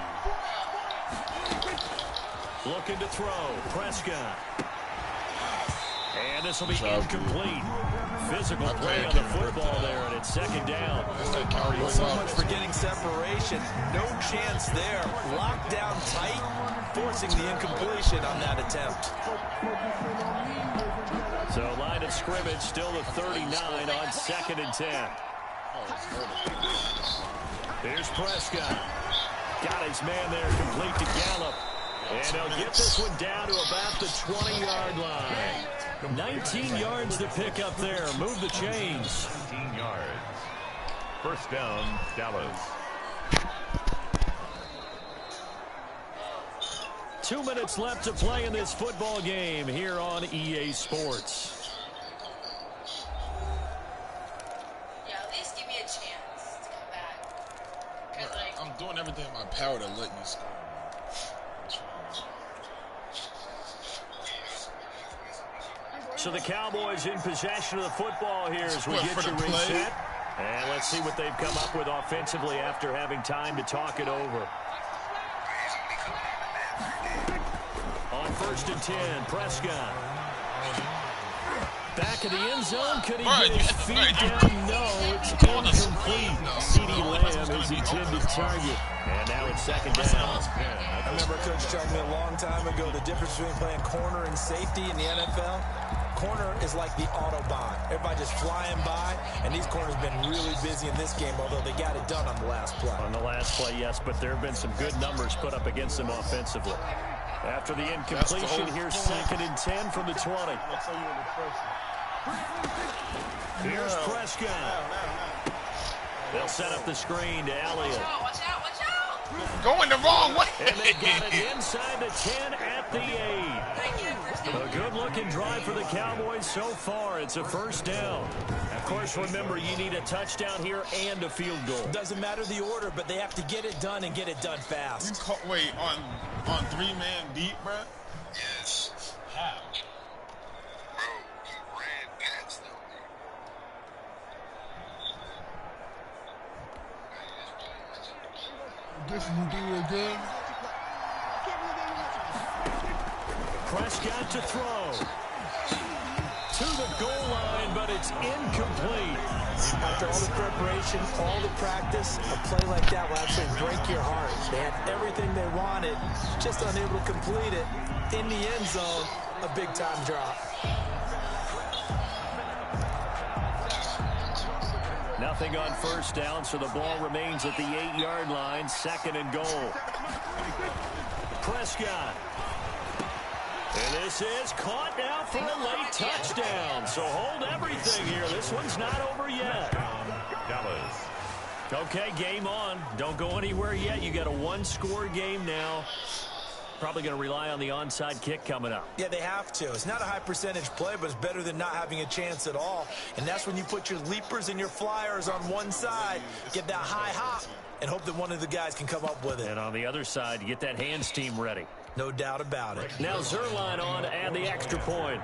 you. Looking to throw. Prescott. And this will be incomplete. Physical play on the football there, and it's 2nd down. So much for getting separation. No chance there. Locked down tight, forcing the incompletion on that attempt. So line of scrimmage, still the 39 on 2nd and 10. Here's Prescott. Got his man there, complete to Gallup. And he'll get this one down to about the 20-yard line. 19 yards to pick up there. Move the chains. 19 yards. 1st down, Dallas. 2 minutes left to play in this football game here on EA Sports. Yeah, at least give me a chance to come back. Because, like, I'm doing everything in my power to let you score. So the Cowboys in possession of the football here as we get you reset. And let's see what they've come up with offensively after having time to talk it over. On 1st and 10, Prescott. Back of the end zone. Could he get his feet down? No, it's incomplete. CeeDee Lamb is intended target. And now it's 2nd down. I remember Coach telling me a long time ago the difference between playing corner and safety in the NFL. Corner is like the Autobahn. Everybody just flying by, and these corners have been really busy in this game, although they got it done on the last play. On the last play, yes, but there have been some good numbers put up against them offensively. After the incompletion, here's 2nd and 10 from the 20. Here's Prescott. They'll set up the screen to Elliott. watch out, watch out! Going the wrong way. And they got it inside the 10 at the 8. A good-looking drive for the Cowboys so far. It's a 1st down. Of course, remember, you need a touchdown here and a field goal. Doesn't matter the order, but they have to get it done and get it done fast. Wait, on 3-man deep, bro? Yes. How? Bro, he ran past them. This is doing good. Prescott to throw. To the goal line, but it's incomplete. After all the preparation, all the practice, a play like that will actually break your heart. They had everything they wanted, just unable to complete it. In the end zone, a big-time drop. Nothing on 1st down, so the ball remains at the 8-yard line. 2nd and goal. Prescott. And this is caught now for a late touchdown. So hold everything here. This one's not over yet. Dallas. Okay, game on. Don't go anywhere yet. You got a 1-score game now. Probably going to rely on the onside kick coming up. Yeah, they have to. It's not a high-percentage play, but it's better than not having a chance at all. And that's when you put your leapers and your flyers on one side, get that high hop, and hope that one of the guys can come up with it. And on the other side, get that hands team ready. No doubt about it. Now Zuerlein on to add the extra point.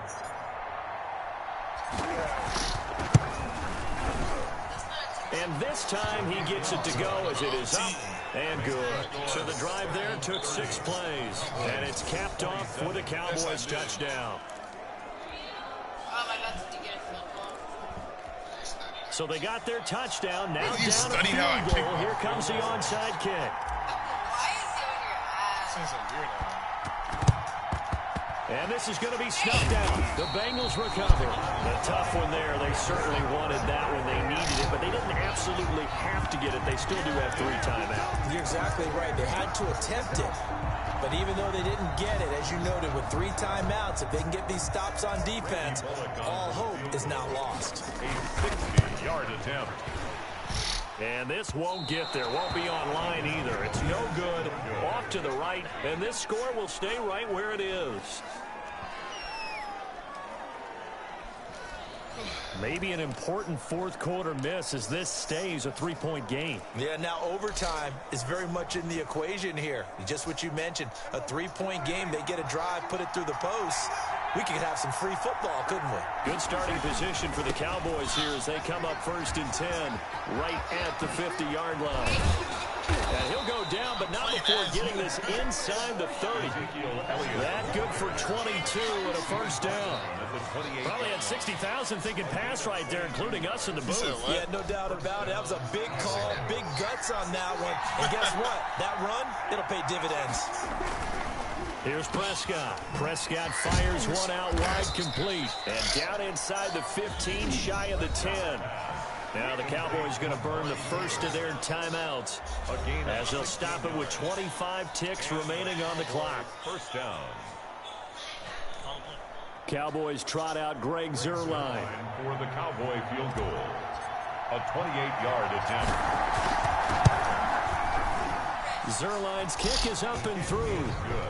And this time he gets it to go as it is up and good. So the drive there took 6 plays. And it's capped off with a Cowboys touchdown. Oh my God, did you get a field goal? So they got their touchdown. Now You down a studied how I field kick goal. my Here comes the onside kick. Why is he on your ass? Seems so weird. And this is going to be snuffed out. The Bengals recover. A tough one there. They certainly wanted that when they needed it, but they didn't absolutely have to get it. They still do have 3 timeouts. You're exactly right. They had to attempt it. But even though they didn't get it, as you noted, with 3 timeouts, if they can get these stops on defense, all hope is not lost. A 60-yard attempt. And this won't get there. Won't be online either. It's no good. Off to the right. And this score will stay right where it is. Maybe an important fourth quarter miss as this stays a three-point game. Yeah, now overtime is very much in the equation here. Just what you mentioned, a three-point game. They get a drive, put it through the post. We could have some free football, couldn't we? Good starting position for the Cowboys here as they come up 1st and 10 right at the 50-yard line. And he'll go down, but not before getting this inside the 30. That good for 22 and a first down. Probably had 60,000 thinking pass right there, including us in the booth. Yeah, no doubt about it. That was a big call, big guts on that one. And guess what? That run, it'll pay dividends. Here's Prescott. Prescott fires one out wide, complete. And down inside the 15, shy of the 10. Now the Cowboys going to burn the first of their timeouts as they'll stop it with 25 ticks remaining on the clock. First down. Cowboys trot out Greg Zuerlein For the Cowboy field goal. A 28-yard attempt. Zuerlein's kick is up and through.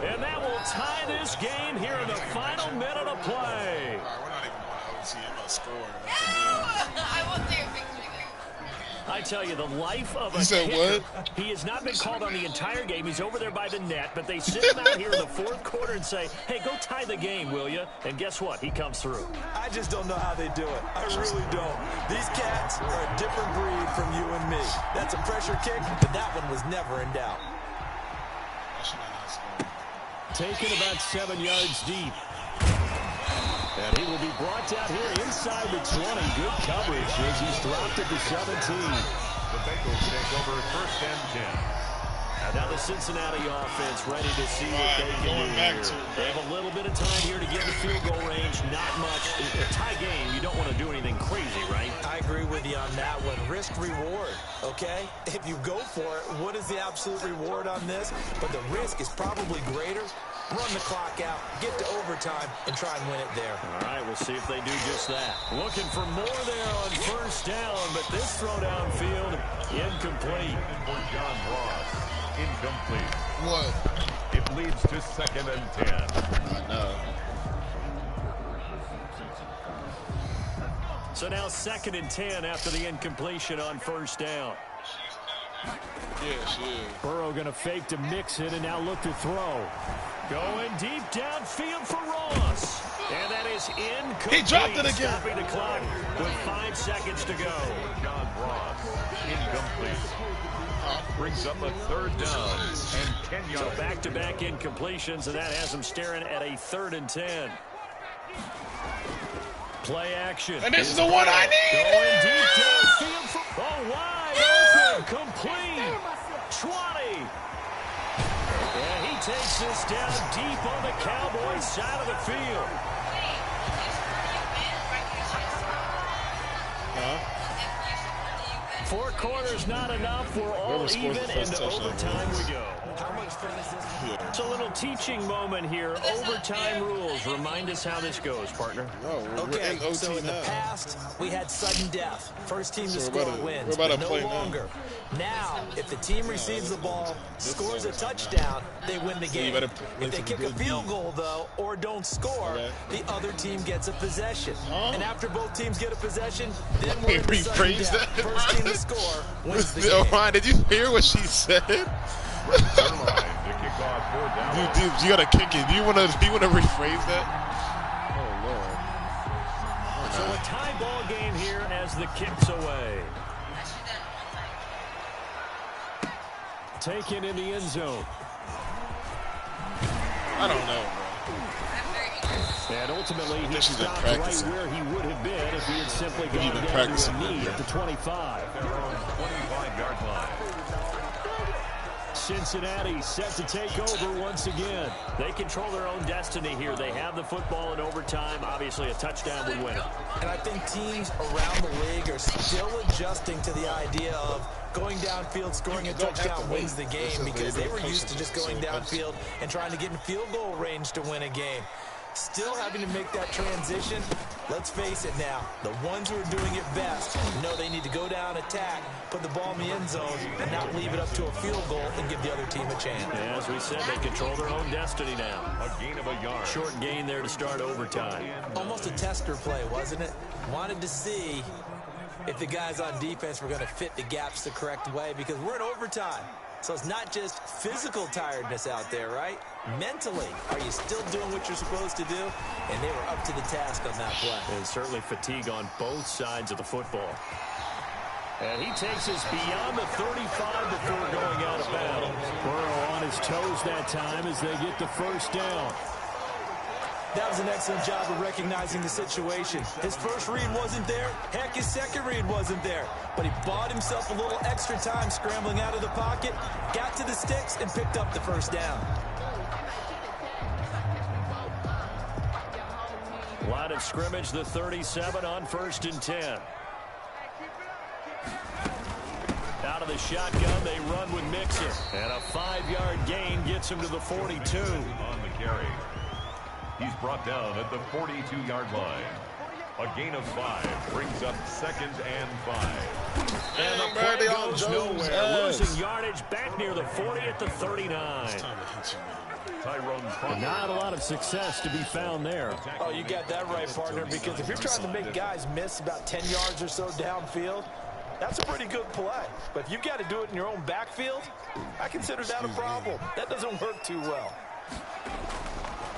And that will tie this game here in the final minute of play. We're not even going to OT. I'm going to score. I won't take a picture. I tell you, the life of a You said kicker. what? He has not been called on the entire game. He's over there by the net, but they sit him out here in the fourth quarter and say, hey, go tie the game, will you? And guess what? He comes through. I just don't know how they do it. I really don't. These cats are a different breed from you and me. That's a pressure kick, but that one was never in doubt. Taken about 7 yards deep. And he will be brought down here inside the 20. Good coverage as he's dropped at the 17. The Bengals take over 1st and 10. Now the Cincinnati offense ready to see what they can do here. They have a little bit of time here to get the field goal range. Not much. A tie game, you don't want to do anything crazy, right? I agree with you on that one. Risk reward, okay? If you go for it, what is the absolute reward on this? But the risk is probably greater. Run the clock out, get to overtime, and try and win it there. All right, we'll see if they do just that. Looking for more there on first down, but this throw downfield, incomplete. For John Ross, incomplete. What? It leads to 2nd and 10. I know. So now 2nd and 10 after the incompletion on first down. Yeah, she is. Burrow going to fake to mix it and now look to throw. Going deep downfield for Ross. And that is incomplete. He dropped it again. Stopping the clock with 5 seconds to go. John Ross, incomplete. Brings up a 3rd down and 10 So yards. back-to-back incompletions, and that has him staring at a 3rd and 10. Play action. And this is the one I need. Going deep downfield for wide open, complete. 20. And he takes this down deep on the Cowboys side of the field. Four quarters not enough. We're all even, and to overtime we go. How much fun is this? It's a little teaching moment here. Overtime rules. Remind us how this goes, partner. No, we're Okay, in OT so in the now. past, we had sudden death. First team to So we're score about to- wins, we're about but to no play now. longer. Now, if the team receives the ball, scores a touchdown, they win the you game. better play If they some kick a good field D. goal, though, or don't score, Okay. the other team gets a possession. Huh? And after both teams get a possession, then we're in the sudden Rephrase death. that. First team to score wins the Yo, game. Ryan, did you hear what she said? Zuerlein to kick off 4th down. You gotta kick it. Do you wanna rephrase that? Oh Lord. So a tie ball game here as the kick's away. Taken in the end zone. I don't know, bro. And ultimately, he she's been stopped right practicing. where he would have been if he had simply He's gone been down to practicing, a knee man. at the 25. Their own 25-yard line. Cincinnati set to take over once again. They control their own destiny here. They have the football in overtime. Obviously, a touchdown would win it. And I think teams around the league are still adjusting to the idea of going downfield, scoring a You don't have touchdown to wait. wins the game Listen, because they they were don't used to just post going it. downfield and trying to get in field goal range to win a game. Still having to make that transition. Let's face it now, the ones who are doing it best know they need to go down, attack, put the ball in the end zone, and not leave it up to a field goal and give the other team a chance. And as we said, they control their own destiny now. A gain of a yard. Short gain there to start overtime. Almost a tester play, wasn't it? Wanted to see if the guys on defense were going to fit the gaps the correct way, because we're in overtime. So it's not just physical tiredness out there, right? Mentally, are you still doing what you're supposed to do? And they were up to the task on that play. And certainly fatigue on both sides of the football. And he takes us beyond the 35 before going out of bounds. Burrow on his toes that time as they get the first down. That was an excellent job of recognizing the situation. His first read wasn't there. Heck, his second read wasn't there. But he bought himself a little extra time scrambling out of the pocket, got to the sticks, and picked up the first down. Line of scrimmage, the 37 on 1st and 10. Out of the shotgun, they run with Mixon. And a 5-yard gain gets him to the 42. On the carry. He's brought down at the 42-yard line. A gain of 5 brings up 2nd and 5. And the play goes nowhere. Losing yardage back near the 40 at the 39. Tyrone Crawford. Not a lot of success to be found there. Oh, you got that right, partner, because if you're trying to make guys miss about 10 yards or so downfield, that's a pretty good play. But if you've got to do it in your own backfield, I consider that a problem. That doesn't work too well.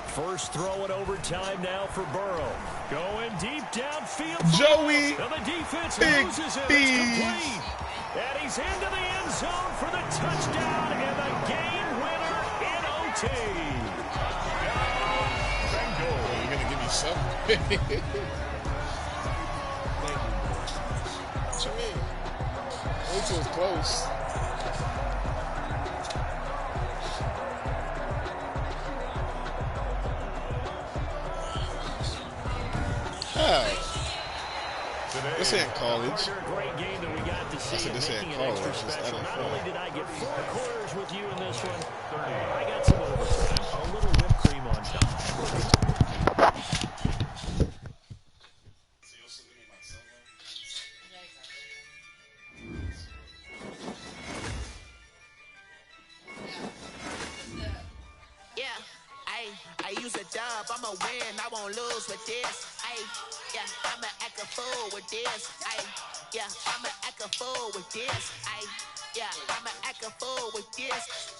First throw in overtime now for Burrow. Going deep downfield. Joey. And the defense loses it. It's complete. And he's into the end zone for the touchdown and the game winner in OT. You're going to give me something. What you mean? OT was close. This ain't college. Great game that we got to see. I said this ain't college. It's Special. Not NFL. only did I get 4 quarters with you in this one, I got some overtime. A little whipped cream on top. I use a dub, I'ma win, I won't lose with this. I'ma act a fool with this. I'ma act a fool with this. I'ma act a fool with this.